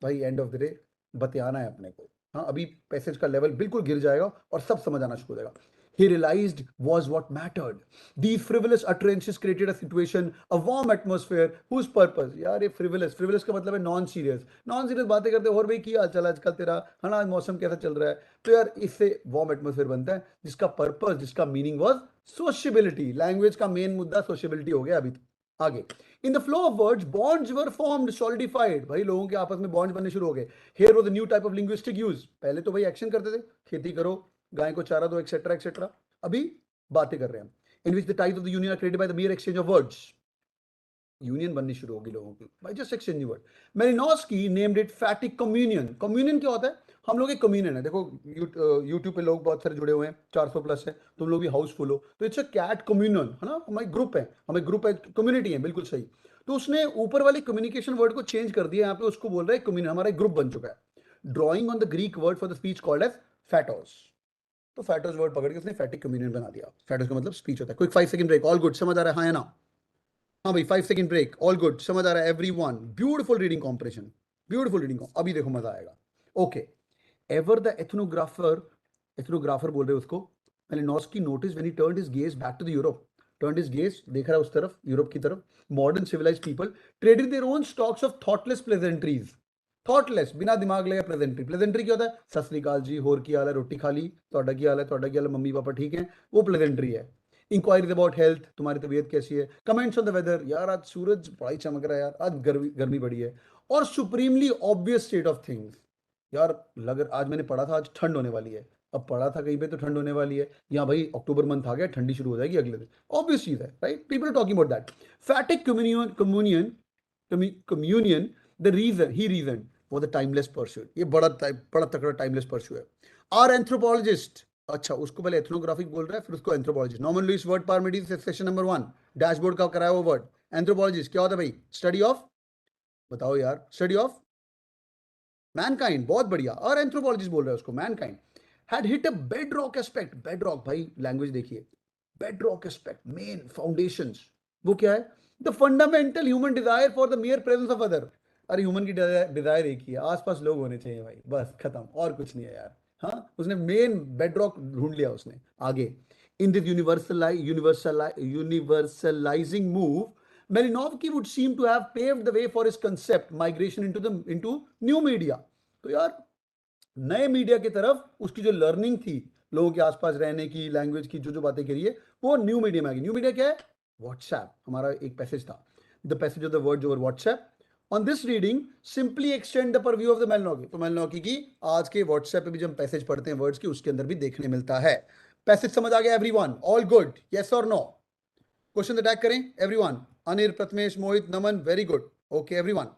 भाई एंड ऑफ द डे बतियाना है अपने को. हाँ अभी पैसेज का लेवल बिल्कुल गिर जाएगा और सब समझ आना शुरू हो जाएगा. He realized was what mattered. These frivolous utterances created a situation, a warm atmosphere, whose purpose. यार ये frivolous का मतलब है नॉन सीरियस बातें करते और भाई क्या चल आजकल तेरा, है ना, मौसम कैसा चल रहा है. तो यार इससे वार्म एटमोसफेयर बनता है जिसका पर्पस, जिसका मीनिंग वाज सोशबिलिटी. लैंग्वेज का मेन मुद्दा सोशबिलिटी हो गया अभी. आगे, in the flow of words bonds were formed, solidified. भाई लोगों के आपस में बॉन्ड्स बनने शुरू हो गए. Here was the new type of linguistic use. पहले तो भाई एक्शन करते थे, खेती करो, गाय को चारा दो, एक्सेट्रा एक्सेट्रा. अभी बातें कर रहे हैं. In which the types of the union are created by the mere exchange of words. Union बननी शुरू होगी लोगों की by just exchanging word. Malinowski named it phatic communion. Communion क्या होता है? हम लोग एक कम्युनियन है. देखो यूट्यूब पे लोग बहुत सारे जुड़े हुए हैं, 400 प्लस है, तुम लोग भी हाउसफुल हो, तो इट्स अ कैट कम्युनियन, है ना. हमारी ग्रुप है, हमें ग्रुप है, कम्युनिटी है, बिल्कुल सही. तो उसने ऊपर वाले कम्युनिकेशन वर्ड को चेंज कर दिया, यहाँ पे उसको बोल रहा है कम्युनियन, हमारा एक ग्रुप बन चुका है. Drawing on the Greek word for the speech called as phatos. तो फैटोस वर्ड पकड़ के उसने फैटिक कम्युनियन बना दिया. फैटोस का मतलब स्पीच होता है. Quick 5 second break. All good, समझ आ रहा है हाँ या ना? हाँ भाई 5 सेकंड ब्रेक. ऑल गुड, समझ आ रहा है everyone? Beautiful reading compression, beautiful reading. अभी देखो मजा आएगा. ओके, एवर द एथनोग्राफर बोल रहे उसको. Malinowski notice when he turned his gaze back to the Europe. Turned his gaze, देख रहा है उस तरफ, यूरोप की तरफ. Modern civilised people traded their own stocks of thoughtless pleasantries. Thoughtless, बिना दिमाग लगे प्लेजेंट्री. प्लेजेंट्री क्या होता है? सत श्री अकाल जी, होर की हाल है, रोटी खा ली, ਤੁਹਾਡਾ ਕੀ हाल है, ਤੁਹਾਡਾ ਕੀ हाल है, मम्मी पापा ठीक है, वो प्लेजेंट्री है. इंक्वायरीज अबाउट हेल्थ, तुम्हारी तबीयत कैसी है. कमेंट्स ऑन द वेदर, यार आज सूरज बड़ा ही चमक रहा है यार, आज गर्मी बड़ी है. और supremely obvious state of things. यार लग आज मैंने पढ़ा था आज ठंड होने वाली है. अब पढ़ा था कहीं पे तो ठंड होने वाली है, या भाई अक्टूबर मंथ आ गया, ठंडी शुरू हो जाएगी अगले दिन. ऑब्वियस चीज है, right? People talking about that. Phatic communion the reason he reason for the timeless pursuit. ये बड़ा तकड़ा टाइमलेस परस्यूट है. Are anthropologist. अच्छा, उसको पहले एथनोग्राफिक बोल रहा है, फिर उसको anthropologist. Norman Lewis word power made section number 1 dashboard का कराया वो वर्ड. एंथ्रोपोलॉजिस्ट क्या होता है भाई? स्टडी ऑफ, बताओ यार, स्टडी ऑफ मैनकाइंड. बहुत बढ़िया. और एंथ्रोपोलॉजिस्ट बोल रहा है उसको, Mankind had hit a bedrock aspect. Bedrock भाई लैंग्वेज देखिए, बेडरॉक एस्पेक्ट, मेन फाउंडेशंस. वो क्या है? The fundamental human desire for the मियर presence of other. अरे ह्यूमन की डिजायर एक ही है, आसपास लोग होने चाहिए भाई, बस खत्म, और कुछ नहीं है यार. हाँ उसने मेन बेडरॉक ढूंढ लिया उसने. आगे, in this universalising move, Malinowski would seem to have paved the way for his concept migration into new media. तो यार नए मीडिया की तरफ उसकी जो लर्निंग थी, लोगों के आसपास रहने की, लैंग्वेज की जो बातें करी है, वो न्यू मीडिया में आ गई. न्यू मीडिया क्या है? व्हाट्सएप. हमारा एक पैसेज था, the passage of the words over WhatsApp. On this reading simply extend the purview of the Malinowski. तो मेलिनोव्स्की की आज के व्हाट्सएप पे भी जब पैसेज पढ़ते हैं वर्ड्स की, उसके अंदर भी देखने मिलता है. पैसेज समझ आ गया एवरीवन? ऑल गुड, यस और नो? क्वेश्चन अटैक करें everyone. Anil, Prathamesh, Mohit, Naman, very good. Okay everyone,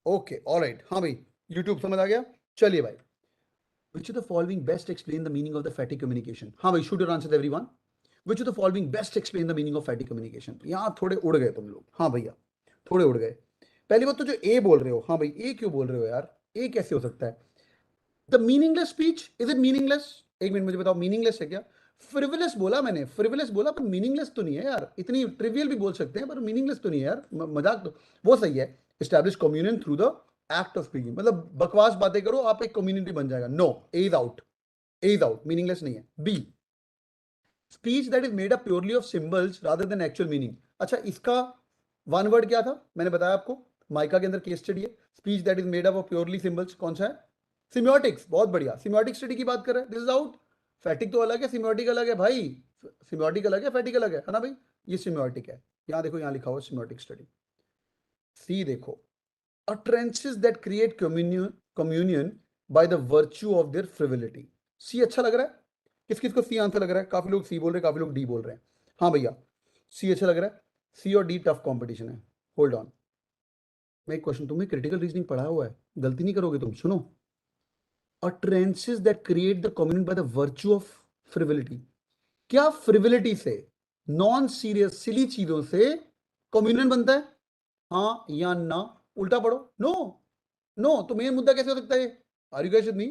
okay alright, हाँ भाई यूट्यूब समझ आ गया। चलिए भाई, which of the following best explain the meaning of the phatic communication? हाँ भाई, shoot your answer everyone. Which of the following best explain the meaning of phatic communication? यहाँ थोड़े उड़ गए तुम लोग, हाँ भैया थोड़े उड़ गए। पहली बात तो जो ए बोल रहे हो, हाँ भाई ए क्यों बोल रहे हो यार, ए कैसे हो सकता है? The meaningless speech, is it meaningless? एक मिनट मुझे बताओ, मीनिंगलेस है क्या? फ्रिवलेस बोला मैंने, फ्रिवलेस बोला, पर मीनिंगलेस तो नहीं है यार, इतनी ट्रिवियल भी बोल सकते हैं पर मीनिंगलेस तो नहीं है यार, मजाक तो वो सही है। Establish communion through the act of speaking, मतलब बकवास बातें करो आप एक कम्युनिटी बन जाएगा। No, A is out, A is out, meaningless नहीं है। B, speech that is made up purely of symbols rather than actual meaning. अच्छा, इसका वन वर्ड क्या था, मैंने बताया आपको माइका के अंदर केस स्टडी है, speech that is made up of purely symbols, कौन सा है? सिम्योटिक्स, बहुत बढ़िया, सिम्योटिक स्टडी की बात कर रहे हैं, दिस इज आउट। फैटिक तो अलग है, सिम्योटिक अलग है भाई, सिम्योटिक अलग है, फैटिक अलग है ना भाई, ये सिम्योटिक है। यहां देखो, यहां लिखा हुआ सिम्योटिक स्टडी। सी देखो, utterances that create communion by the virtue of their frivolity। सी अच्छा लग रहा है? किस किस को सी आंसर लग रहा है? काफी लोग सी बोल रहे हैं, काफी लोग डी बोल रहे हैं। हाँ भैया, सी अच्छा लग रहा है, सी और डी टफ कंपटीशन है। होल्ड ऑन, मैं एक क्वेश्चन, तुम्हें क्रिटिकल रीजनिंग पढ़ा हुआ है, गलती नहीं करोगे तुम, सुनो। utterances that create the communion by the virtue of frivolity, क्या फ्रिविलिटी से, नॉन सीरियस सिली चीजों से कम्युनियन बनता है? हाँ या ना? उल्टा पढ़ो, नो। नो, तो मेन मुद्दा कैसे हो सकता है? Are you guys with me?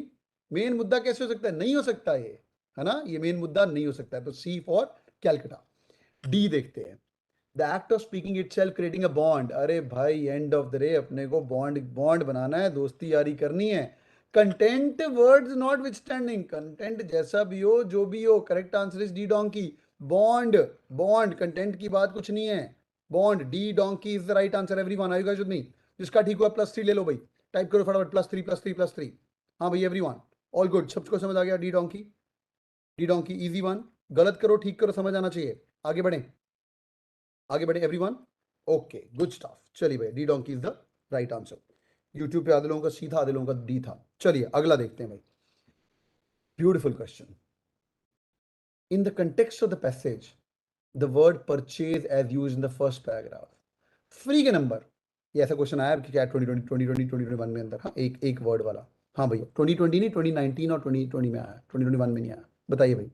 Main मुद्दा कैसे हो सकता है? नहीं हो सकता है ना, ये मेन मुद्दा नहीं हो सकता है। तो सी फॉर कैलकाटा। डी देखते हैं, the act of speaking itself creating a bond. अरे भाई एंड ऑफ द डे अपने को बॉन्ड बॉन्ड बनाना है, दोस्ती यारी करनी है। Content words notwithstanding, content जैसा भी हो जो भी हो, correct answer is D donkey. Bond, bond content की बात कुछ नहीं है, bond, D donkey is the right answer. Everyone, are you guys with me? जिसका ठीक हुआ +3 ले लो भाई, टाइप करो फटाफट, +3 +3 +3। हाँ भाई एवरीवन, ऑल गुड, सबको समझ आ गया? D donkey, D donkey easy one. गलत करो ठीक करो, समझ आना चाहिए। आगे बढ़े, आगे बढ़े एवरीवन, ओके गुड स्टफ। चलिए भाई, D donkey is the right answer. YouTube पे आधे लोगों का सी था, आधे लोगों का डी था। चलिए अगला देखते हैं भाई, beautiful question. In the context of the passage the word purchase as use in the first paragraph, free के नंबर, ये ऐसा क्वेश्चन आया कि क्या 2020 2020 2021 में अंदर, हाँ एक एक वर्ड वाला। हाँ भैया 2020 नहीं, 2019 और 2020 में आया, 2021 में नहीं आया। बताइए भाई,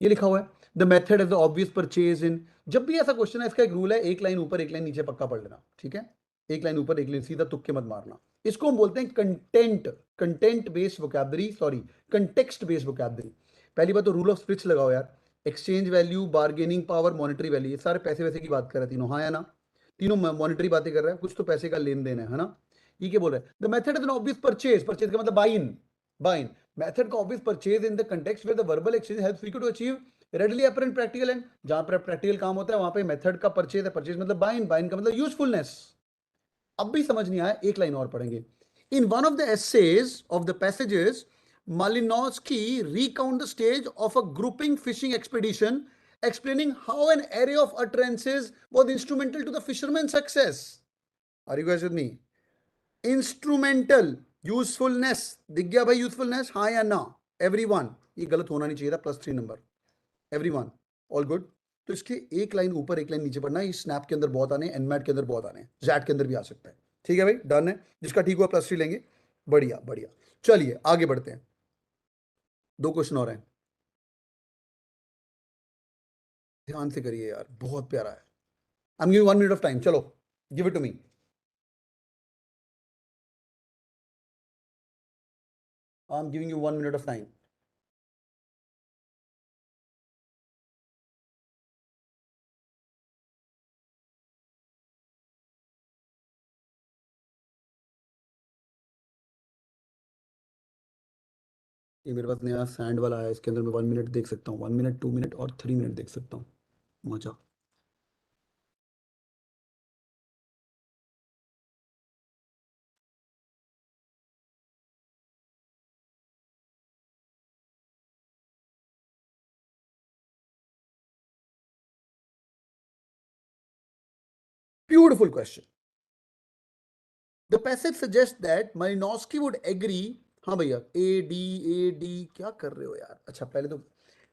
ये लिखा हुआ है, the method is the obvious purchase इन। जब भी ऐसा क्वेश्चन है, इसका एक रूल है, एक लाइन ऊपर एक लाइन नीचे पक्का पढ़ लेना, ठीक है? एक लाइन ऊपर एक लाइन, सीधा तुक्के मत मारना। इसको हम बोलते हैं content, content based vocabulary, sorry context based vocabulary. पहली बात तो रूल ऑफ स्पीच लगाओ यार, exchange value, bargaining power, monetary value, ये सारे पैसे वैसे की बात कर रहे हैं तीनों, हाँ या ना? तीनों मॉनेटरी बातें कर रहे हैं, कुछ तो पैसे का लेन देन है ना? ये क्या बोल रहे हैं? The method is an obvious purchase, purchase का मतलब बाइन, बाइन। मेथड का obvious purchase in the context where the verbal exchange helps you to achieve readily apparent practical end. जहां पर प्रैक्टिकल काम होता है वहां पे मेथड का परचेज है, परचेज मतलब बाइन, बाइन का मतलब यूजफुलनेस। अब भी समझ नहीं आया, एक लाइन और पढ़ेंगे। In one of the essays of the passages Malinowski recount the stage of a grouping fishing expedition, explaining how an array of utterances was instrumental to the fisherman's success. Are you guys with me? Instrumental, usefulness, दिख गया भाई usefulness, हाँ या ना? Everyone, ये गलत होना नहीं चाहिए था, +3 नंबर। Everyone, all good. तो इसके एक लाइन ऊपर एक लाइन नीचे पढ़ना है, इस स्नैप के अंदर बहुत आने, एनमैट के अंदर बहुत आने, जैट के अंदर भी आ सकता है। ठीक है भाई, डन है, जिसका ठीक हुआ +3 लेंगे। बढ़िया बढ़िया, चलिए आगे बढ़ते हैं, 2 क्वेश्चन और हैं, ध्यान से करिए यार, बहुत प्यारा है। I am giving 1 minute of time, चलो give it to me. I am giving you 1 minute of time. ये मेरे पास नया सैंड वाला है, इसके अंदर मैं 1 मिनट देख सकता हूँ, 1 मिनट, 2 मिनट और 3 मिनट देख सकता हूँ। मजा। Beautiful question. The passage suggest that Malinowski would agree. हाँ भैया, ए डी क्या कर रहे हो यार? अच्छा पहले तो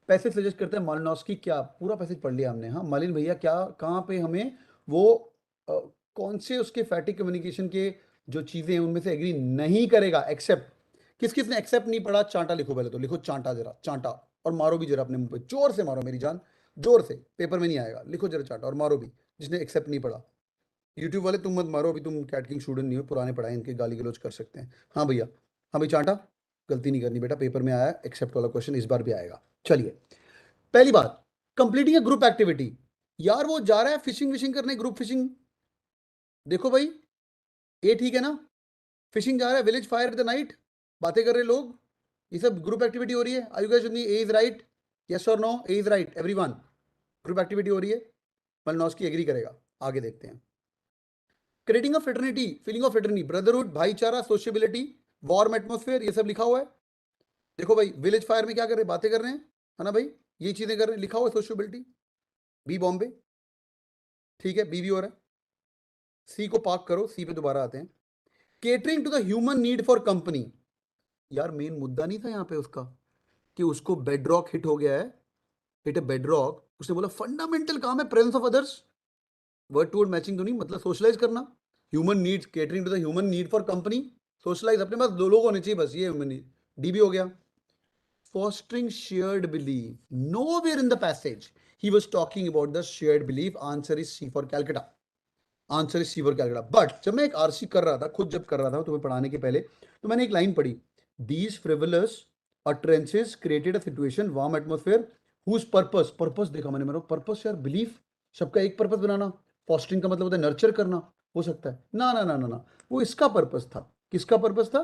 पैसेज सजेस्ट करते हैं मालिनोव्स्की, क्या पूरा पैसेज पढ़ लिया हमने? हाँ, मालिन भैया क्या, कहाँ पे हमें वो कौन से उसके फैटिक कम्युनिकेशन के जो चीजें हैं उनमें से एग्री नहीं करेगा? एक्सेप्ट किस किस ने एक्सेप्ट नहीं पढ़ा? चांटा लिखो, पहले तो लिखो चांटा, जरा चांटा, और मारो भी जरा अपने मुंह पे, जोर से मारो मेरी जान, जोर से, पेपर में नहीं आएगा, लिखो जरा चांटा और मारो भी, जिसने एक्सेप्ट नहीं पढ़ा। यूट्यूब वाले तुम मत मारो, अभी तुम कैटकिंग स्टूडेंट नहीं हो, पुराने पढ़ाए, इनके गाली गलौज कर सकते हैं। हाँ भैया, हाँ भाई चांटा, गलती नहीं करनी बेटा, पेपर में आया एक्सेप्ट वाला क्वेश्चन, इस बार भी आएगा। चलिए, पहली बात, कंप्लीटिंग ए ग्रुप एक्टिविटी। यार वो जा रहा है फिशिंग विशिंग करने, ग्रुप फिशिंग, देखो भाई, ये ठीक है ना? फिशिंग जा रहा है, विलेज फायर द नाइट, बातें कर रहे लोग, ये सब ग्रुप एक्टिविटी हो रही है। Are you guys with me? A is right, yes और no? A is right everyone, group activity हो रही है, मलनौस्की एग्री करेगा। आगे देखते हैं। Creating of fraternity, feeling of fraternity, brotherhood, भाईचारा, सोशबिलिटी, वार्म एटमोस्फेयर, ये सब लिखा हुआ है। देखो भाई, विलेज फायर में क्या कर रहे हैं? बातें कर रहे हैं, है ना भाई, ये चीजें कर रहे हैं, लिखा हुआ है सोशबिलिटी। बी बॉम्बे, ठीक है, बी भी हो रहा है। सी को पार्क करो, सी पे दोबारा आते हैं। Catering to the human need for company. यार मेन मुद्दा नहीं था यहाँ पे उसका कि उसको बेडरॉक हिट हो गया है, हिट ए बेडरॉक, उसने बोला फंडामेंटल काम है presence of others, word to word matching तो नहीं, मतलब सोशलाइज करना, human needs, catering to the human need for company, socialise, अपने पास 2 लोग होने चाहिए बस, ये ह्यूमन नीड, डी भी हो गया। Fostering shared belief. Nowhere in the passage he was talking about the shared belief. Answer is C for Calcutta. Answer is C for Calcutta. But जब मैं एक आरसी कर रहा था, खुद जब कर रहा था तुम्हें पढ़ाने के पहले, तो मैंने एक लाइन पढ़ी, These frivolous utterances created a situation, warm atmosphere, whose purpose, purpose देखा मैंने, मेरा purpose यार belief, सबका एक पर्पस बनाना, फॉस्टरिंग का मतलब होता है नर्चर करना, हो सकता है ना ना ना ना ना, वो इसका पर्पस था। किसका पर्पस था?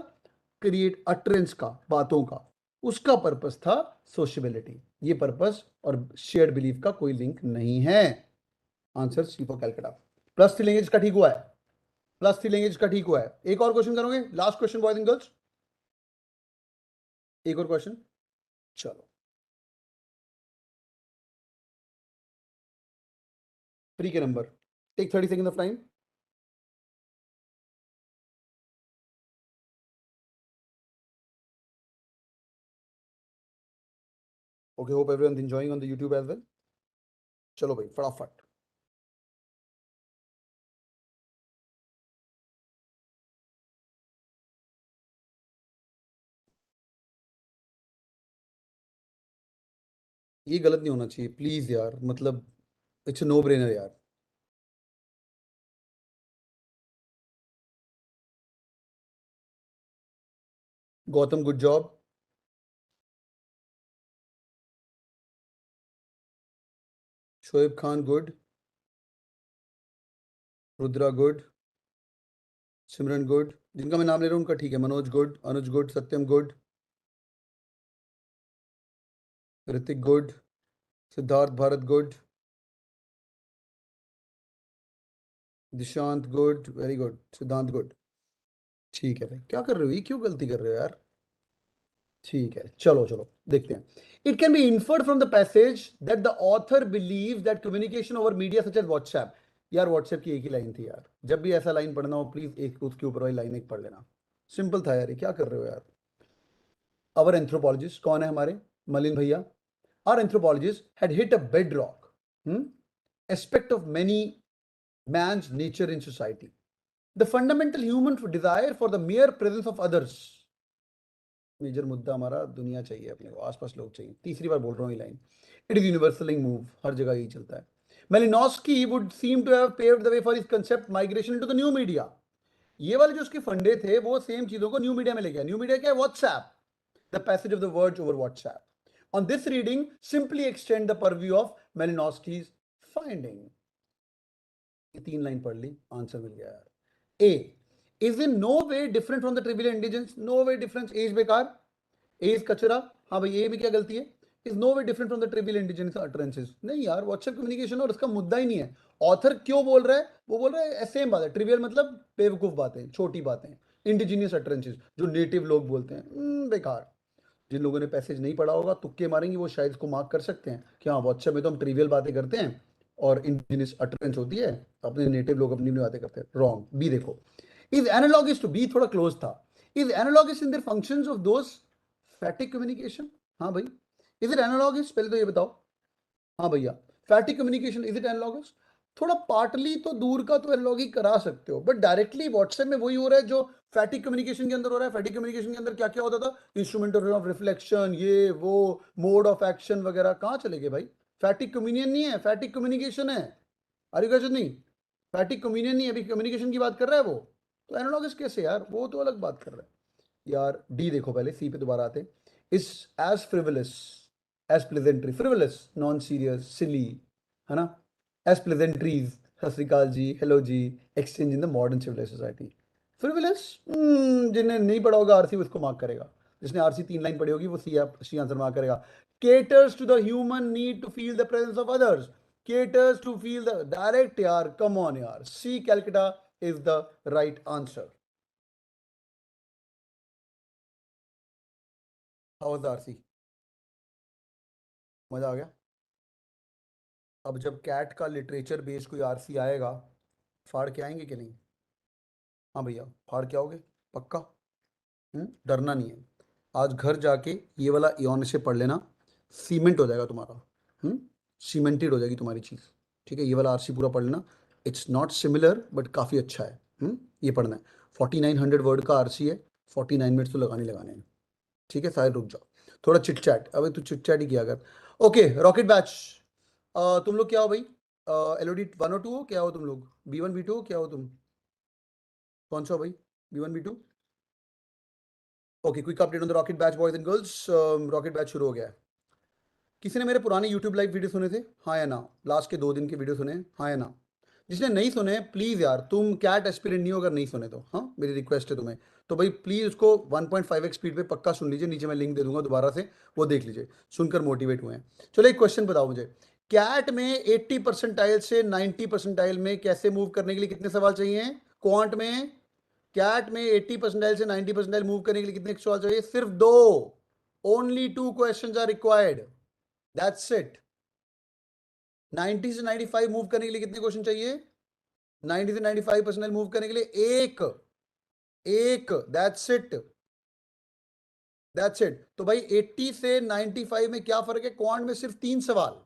क्रिएट अटरेंस का, बातों का, उसका पर्पस था सोशबिलिटी। ये पर्पस और शेयर्ड बिलीफ का कोई लिंक नहीं है। Answer C for Calcutta. Plus 3 language का ठीक हुआ है, प्लस 3 लैंग्वेज का ठीक हुआ है। एक और क्वेश्चन करोगे, last question boys and girls, एक और क्वेश्चन, चलो। फ्री के number, take 30 second of time. Okay, hope everyone enjoying on the YouTube as well. चलो भाई फटाफट। ये गलत नहीं होना चाहिए प्लीज यार, मतलब इट्स नो ब्रेनर यार। Gautam good job, Shoaib Khan good, Rudra good, Simran good, जिनका मैं नाम ले रहा हूं उनका ठीक है, Manoj good, Anuj good, Satyam good, Ritik good, Siddharth Bharat good, Dishant good, very good, Siddhant good. ठीक है भाई, क्या कर रहे हो, ये क्यों गलती कर रहे हो यार? ठीक है, चलो चलो देखते हैं। It can be inferred from the passage that the author believes that communication over media such as WhatsApp. यार व्हाट्सएप की एक ही लाइन थी यार, जब भी ऐसा लाइन पढ़ना हो प्लीज एक उसके ऊपर वाली लाइन एक पढ़ लेना, सिंपल था यार, ये क्या कर रहे हो यार? अवर एंथ्रोपोलॉजिस्ट कौन है हमारे? मलिन भैया। Our anthropologist had hit a bedrock aspect of many man's nature in society, the fundamental human desire for the mere presence of others। Major मुद्दा हमारा दुनिया चाहिए, अपने को आसपास लोग चाहिए, तीसरी बार बोल रहा हूँ ये line. It is universally move, हर जगह यही चलता है। Malinowski would seem to have paved the way for his concept migration to the new media. ये वाले जो उसके फंडे थे वो सेम चीजों को न्यू मीडिया में ले गया। न्यू मीडिया क्या है? WhatsApp, the passage of the words over WhatsApp. On this reading simply extend the purview of Malinowski's finding. 3 line पढ़ ली, आंसर मिल गया यार। A is in no way different from the trivial indigence, no way difference, as बेकार, as कचरा। हाँ भाई, a में क्या गलती है? Is no way different from the trivial indigence utterances. नहीं यार, व्हाट्सएप कम्युनिकेशन और उसका मुद्दा ही नहीं है। ऑथर क्यों बोल रहा है? वो बोल रहा है सेम बात है, ट्रिवियल मतलब बेवकूफ बातें, छोटी बातें, इंडिजीनियस अटरेंसेस जो नेटिव लोग बोलते हैं, बेकार। जिन लोगों ने पैसेज नहीं पढ़ा होगा तुक्के मारेंगे, वो शायद इसको मार्क कर सकते हैं कि हाँ व्हाट्सएप में तो हम ट्रिवियल बातें करते हैं और इंडिजिनियस अटरेंस होती है, अपने नेटिव लोग अपनी बातें करते हैं। रॉन्ग, बी देखो। इज एनालॉगस टू, बी थोड़ा क्लोज था। Is analogous in their functions of those फैटिक communication. हाँ भाई, इज इट एनालॉगस? पहले तो ये बताओ। हाँ भैया, फैटिक कम्युनिकेशन इज इट एनालॉगस? थोड़ा पार्टली तो दूर का तो एनालॉग ही करा सकते हो, बट डायरेक्टली व्हाट्सएप में वही हो रहा है जो फैटिक कम्युनिकेशन के अंदर हो रहा है। फैटिक कम्युनिकेशन के अंदर क्या क्या होता था, इंस्ट्रूमेंट ऑफ रिफ्लेक्शन, ये वो मोड ऑफ एक्शन वगैरह, कहाँ चले गए भाई? फैटिक कम्युनियन नहीं है, फैटिक कम्युनिकेशन है। अरे कैसे नहीं, फैटिक कम्युनियन नहीं है, अभी कम्युनिकेशन की बात कर रहा है वो। तो एनालॉगस कैसे यार, वो तो अलग बात कर रहा है यार। डी देखो पहले, सी पे दोबारा आते हैं। Is as frivolous as pleasantry, frivolous non serious silly, है ना, as pleasantries, Sat Shri Akal ji, hello ji, exchange in the modern civilise society. Frivolous, जिन्हें नहीं पढ़ा होगा आरसी उसको मार्क करेगा, जिसने आरसी 3 लाइन पढ़ी होगी वो सी आंसर मार्क करेगा। caters to the human need to feel the presence of others, caters to feel the direct, yaar, come on yaar, C Calcutta is the right answer. How was the RC? मजा आ गया? अब जब cat का literature based कोई RC आएगा, फाड़ के आएंगे कि नहीं? हाँ भैया, फाड़ के आओगे पक्का? डरना नहीं है। आज घर जाके ये वाला इॉन से पढ़ लेना, सीमेंट हो जाएगा तुम्हारा। सीमेंटेड हो जाएगी तुम्हारी चीज़। ठीक है, ये वाला आरसी पूरा पढ़ लेना। इट्स नॉट सिमिलर बट काफ़ी अच्छा है। ये पढ़ना है। 4900 वर्ड का आरसी है, 49 मिनट्स तो लगाने लगाने हैं। ठीक है, सारे रुक जाओ, थोड़ा चिट चैट, अबे तू चिट चैट ही किया कर। ओके रॉकेट बैच, तुम लोग क्या हो भाई? एलओडी 1 और 2 हो, क्या हो तुम लोग? B1 B2 हो, क्या हो तुम? कौन सा हो भाई? B1 B2? Okay, quick update on the rocket batch boys and girls. Rocket batch शुरू हो गया है। किसी ने मेरे पुराने यूट्यूब लाइव वीडियो सुने थे, हाँ या ना? लास्ट के 2 दिन के वीडियो सुने, हाँ या ना? जिसने नहीं सुने प्लीज़ यार, तुम कैट एस्पिरेंट नहीं हो अगर नहीं सुने तो, हाँ मेरी रिक्वेस्ट है तुम्हें। तो भाई प्लीज़ उसको 1.5x स्पीड पे पक्का सुन लीजिए, नीचे मैं लिंक दे दूंगा दोबारा से, वो देख लीजिए, सुनकर मोटिवेट हुए हैं। चलो एक क्वेश्चन बताओ मुझे, कैट में 80 परसेंटाइल से 90 परसेंटाइल में कैसे मूव करने के लिए कितने सवाल चाहिए? क्वांट में कैट में 80 परसेंटाइल से 90 परसेंटाइल मूव करने के लिए कितने सवाल चाहिए? सिर्फ 2। Only 2 questions are required, that's it. 90 से 95 मूव करने के लिए कितने क्वेश्चन चाहिए? 90 से 95 परसेंटाइल मूव करने के लिए एक, दैट्स इट, दैट्स इट। तो भाई 80 से 95 में क्या फर्क है? क्वांट में सिर्फ 3 सवाल।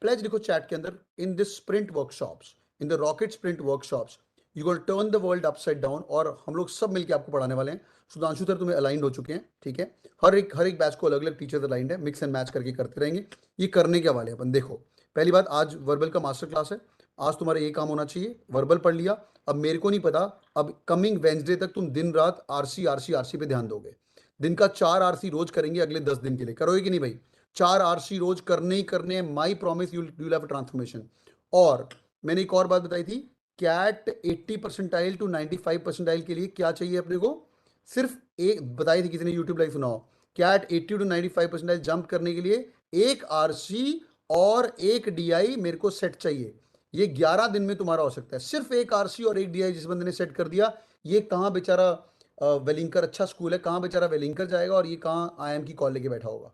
प्लेज लिखो चैट के अंदर, in this sprint workshops, in the rocket sprint workshops you will turn the world upside down, और हम लोग सब मिलकर आपको पढ़ाने वाले हैं। सुधांशु सर तुम्हें अलाइंड हो चुके हैं, ठीक है, हर एक बैच को अलग अलग टीचर्स अलाइंड है, मिक्स एंड मैच करके करते रहेंगे। ये करने के वाले अपन देखो, पहली बात, आज वर्बल का मास्टर क्लास है। आज तुम्हारा ये काम होना चाहिए, वर्बल पढ़ लिया। अब मेरे को नहीं पता, अब कमिंग वेंसडे तक तुम दिन रात आरसी आरसी आरसी पे ध्यान दोगे। दिन का 4 आरसी रोज करेंगे अगले 10 दिन के लिए, करोगे कि नहीं भाई? 4 आरसी रोज करने ही करने, my promise you will have a transformation. और मैंने एक और बात बताई थी, कैट 80 परसेंटाइल टू 95 परसेंटाइल के लिए क्या चाहिए अपने को? सिर्फ एक बताई थी, किसी ने यूट्यूब लाइव सुनाओ, कैट 80 टू 95 परसेंटाइल जंप करने के लिए एक आरसी और एक डीआई मेरे को सेट चाहिए। ये 11 दिन में तुम्हारा हो सकता है, सिर्फ एक आरसी और एक डीआई जिस बंदे ने सेट कर दिया। ये कहाँ बेचारा वेलिंकर, अच्छा स्कूल है, कहाँ बेचारा वेलिंकर जाएगा, और ये कहाँ आईआईएम की कॉल लेके बैठा होगा?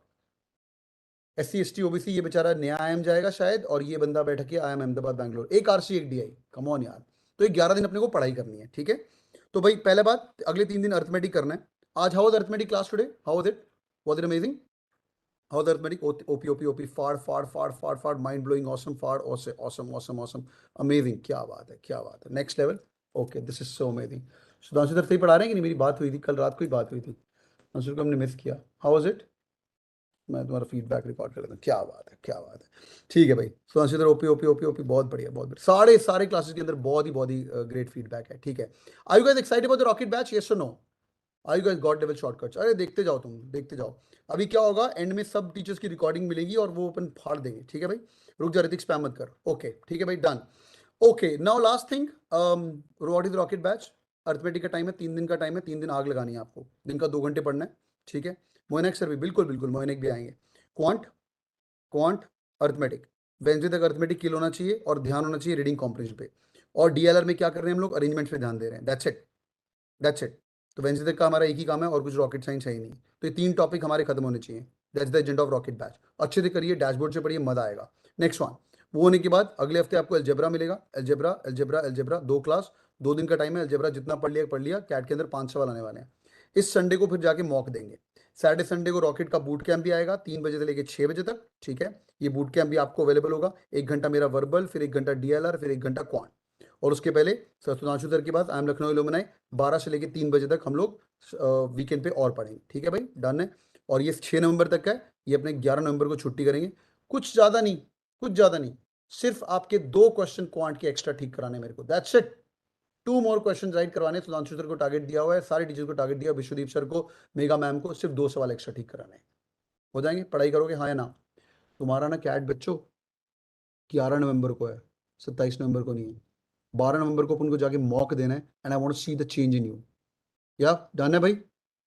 SC ST OBC, ये बेचारा नया आईआईएम जाएगा शायद, और ये बंदा बैठ के आईआईएम अहमदाबाद बैंगलोर, एक आरसी एक डीआई, कम ऑन यार। तो ये 11 दिन अपने को पढ़ाई करनी है, ठीक है। तो भाई पहले बात, अगले 3 दिन अर्थमेटिक करना है। आज how was arithmetic class today? How was it? Was it amazing? How was arithmetic? OP OP OP, फाड़ फाड़ फाड़ फाड़ फाड़, माइंड ब्लोइंग, ऑसम, फाड़, ऑसम ऑसम ऑसम, अमेजिंग, क्या बात है, क्या बात है, next level. Okay, this is so amazing. Sudhanshu sir सही पढ़ा रहे हैं कि नहीं? मेरी बात हुई थी कल रात को ही, बात हुई थी, सुधांशु को हमने मिस किया। How was it? मैं तुम्हारा फीडबैक रिकॉर्ड कर लेता हूँ, क्या बात है, क्या बात है। ठीक है भाई, Sudhanshu sir OP OP OP OP, बहुत बढ़िया, बहुत बढ़िया, सारे क्लासेस के अंदर बहुत ही ग्रेट फीडबैक है, ठीक है। Are you guys excited about the rocket batch, yes और no? Are you guys got level shortcuts? अरे देखते जाओ, तुम देखते जाओ। अभी क्या होगा, एंड में सब टीचर्स की रिकॉर्डिंग मिलेगी और वो अपन फाड़ देंगे, ठीक है भाई। रुक जा ऋतिक, स्पैम मत कर, ओके ठीक है भाई, done. Okay now last thing, what is rocket batch? Arithmetic का टाइम है, 3 दिन का टाइम है, 3 दिन आग लगानी है आपको, दिन का 2 घंटे पढ़ना है, ठीक है। मोइनेक सर भी, बिल्कुल बिल्कुल, मोइनेक भी आएंगे। क्वांट, क्वांट, अर्थमेटिक, वेंसडे तक अर्थमेटिक किल होना चाहिए, और ध्यान होना चाहिए रीडिंग कॉम्प्रिहेंशन पे। और डीएलआर में क्या कर रहे हैं हम लोग? अरेंजमेंट पे ध्यान दे रहे हैं, दैट्स इट, दैट्स इट। तो वेंसडे तक का हमारा एक ही काम है, और कुछ रॉकेट साइंस है ही नहीं। तो ये 3 टॉपिक हमारे खत्म होने चाहिए, that's the agenda of rocket batch. अच्छे से करिए, डैशबोर्ड से पढ़िए, मजा आएगा। नेक्स्ट वन, वो होने के बाद अगले हफ्ते आपको अलजेब्रा मिलेगा, अलजेब्रा अलजेब्रा अलजेब्रा, 2 क्लास, 2 दिन का टाइम है। अलजेब्रा जितना पढ़ लिया, कैट के अंदर 5 सवाल आने वाले हैं। इस संडे को फिर जाके मॉक देंगे। सैटरडे संडे को रॉकेट का बूट कैंप भी आएगा 3 बजे से लेके 6 बजे तक, ठीक है। ये बूट कैंप भी आपको अवेलेबल होगा, 1 घंटा मेरा वर्बल, फिर 1 घंटा DLR, फिर 1 घंटा क्वांट। और उसके पहले सुधांशु सर के बाद आई एम लखनऊ इल्यूमिनाई 12 से लेके 3 बजे तक हम लोग वीकेंड पे और पढ़ेंगे, ठीक है भाई, डन है। और ये 6 नवंबर तक का है, ये अपने 11 नवंबर को छुट्टी करेंगे। कुछ ज़्यादा नहीं, सिर्फ आपके 2 क्वेश्चन क्वांट के एक्स्ट्रा ठीक कराने मेरे को, that's it. 2 more question right करवाने, सुधांशु सर को टारगेट दिया हुआ है, सारे टीचर को टारगेट दिया, विश्वदीप सर को, मेगा मैम को, सिर्फ 2 सवाल एक्स्ट्रा ठीक कराने हो जाएंगे। पढ़ाई करोगे, हाँ या ना? तुम्हारा ना कैट बच्चों 11 नवंबर को है, 27 नवंबर को नहीं है। 12 नवंबर को अपन को जाके मॉक देना है, and I want to see the change in you. या डन है भाई,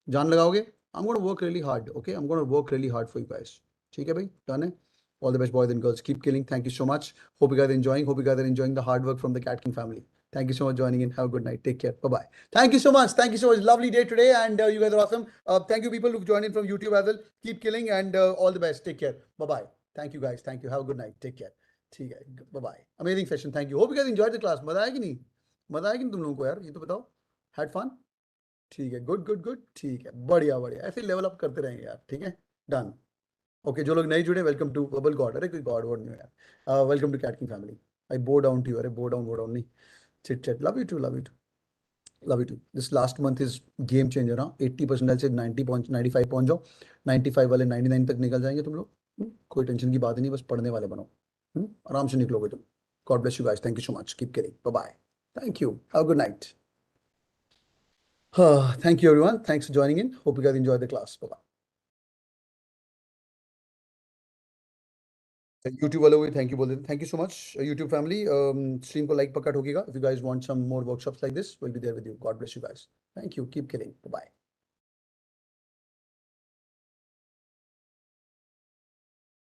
जान लगाओगे? I am gonna work really hard, okay, I am gonna work really hard for you guys, ठीक है भाई, डन है। All the best, boys and girls. Keep killing. Thank you so much. Hope you guys are enjoying. Hope you guys are enjoying the hard work from the CATKing family. Thank you so much for joining in. Have a good night. Take care. Bye-bye. Thank you so much. Thank you so much. Lovely day today, and you guys are awesome. Thank you, people who've joined in from YouTube as well. Keep killing, and all the best. Take care. Bye-bye. Thank you, guys. Thank you. Have a good night. Take care. ठीक है, bye-bye. Amazing session. Thank you. Hope you guys enjoyed the class. मजा आया कि नहीं? मजा आया कि नहीं तुम लोगों को यार? ये तो बताओ. Had fun? ठीक है, गुड, ठीक है, बढ़िया, ऐसे लेवल अप करते रहेंगे यार, ठीक है, डन। ओके, जो लोग नहीं जुड़े, वेलकम टू बबल गॉड। अरे कोई गॉड वर्ड नहीं है यार, welcome to CatKing family. I bow down to you, अरे बो डाउन नहीं, chit chat, love you too. This last month is game changer. हाँ, 80% से 95 पहुंच जाओ, 95 वाले 99 तक निकल जाएंगे तुम लोग। कोई टेंशन की बात नहीं, बस पढ़ने वाले बनो, आराम से निकलोगे तुम। God bless you guys, thank you so much, keep caring, bye bye, thank you, have a good night. Thank you everyone, thanks for joining in, hope you guys enjoyed the class, bye bye। YouTube वालों को thank you बोल देते, thank you so much YouTube family. Stream को like पक्का ठोकेगा। If you guys want some more workshops like this, will be there with you. God bless you guys, thank you, keep killing, bye.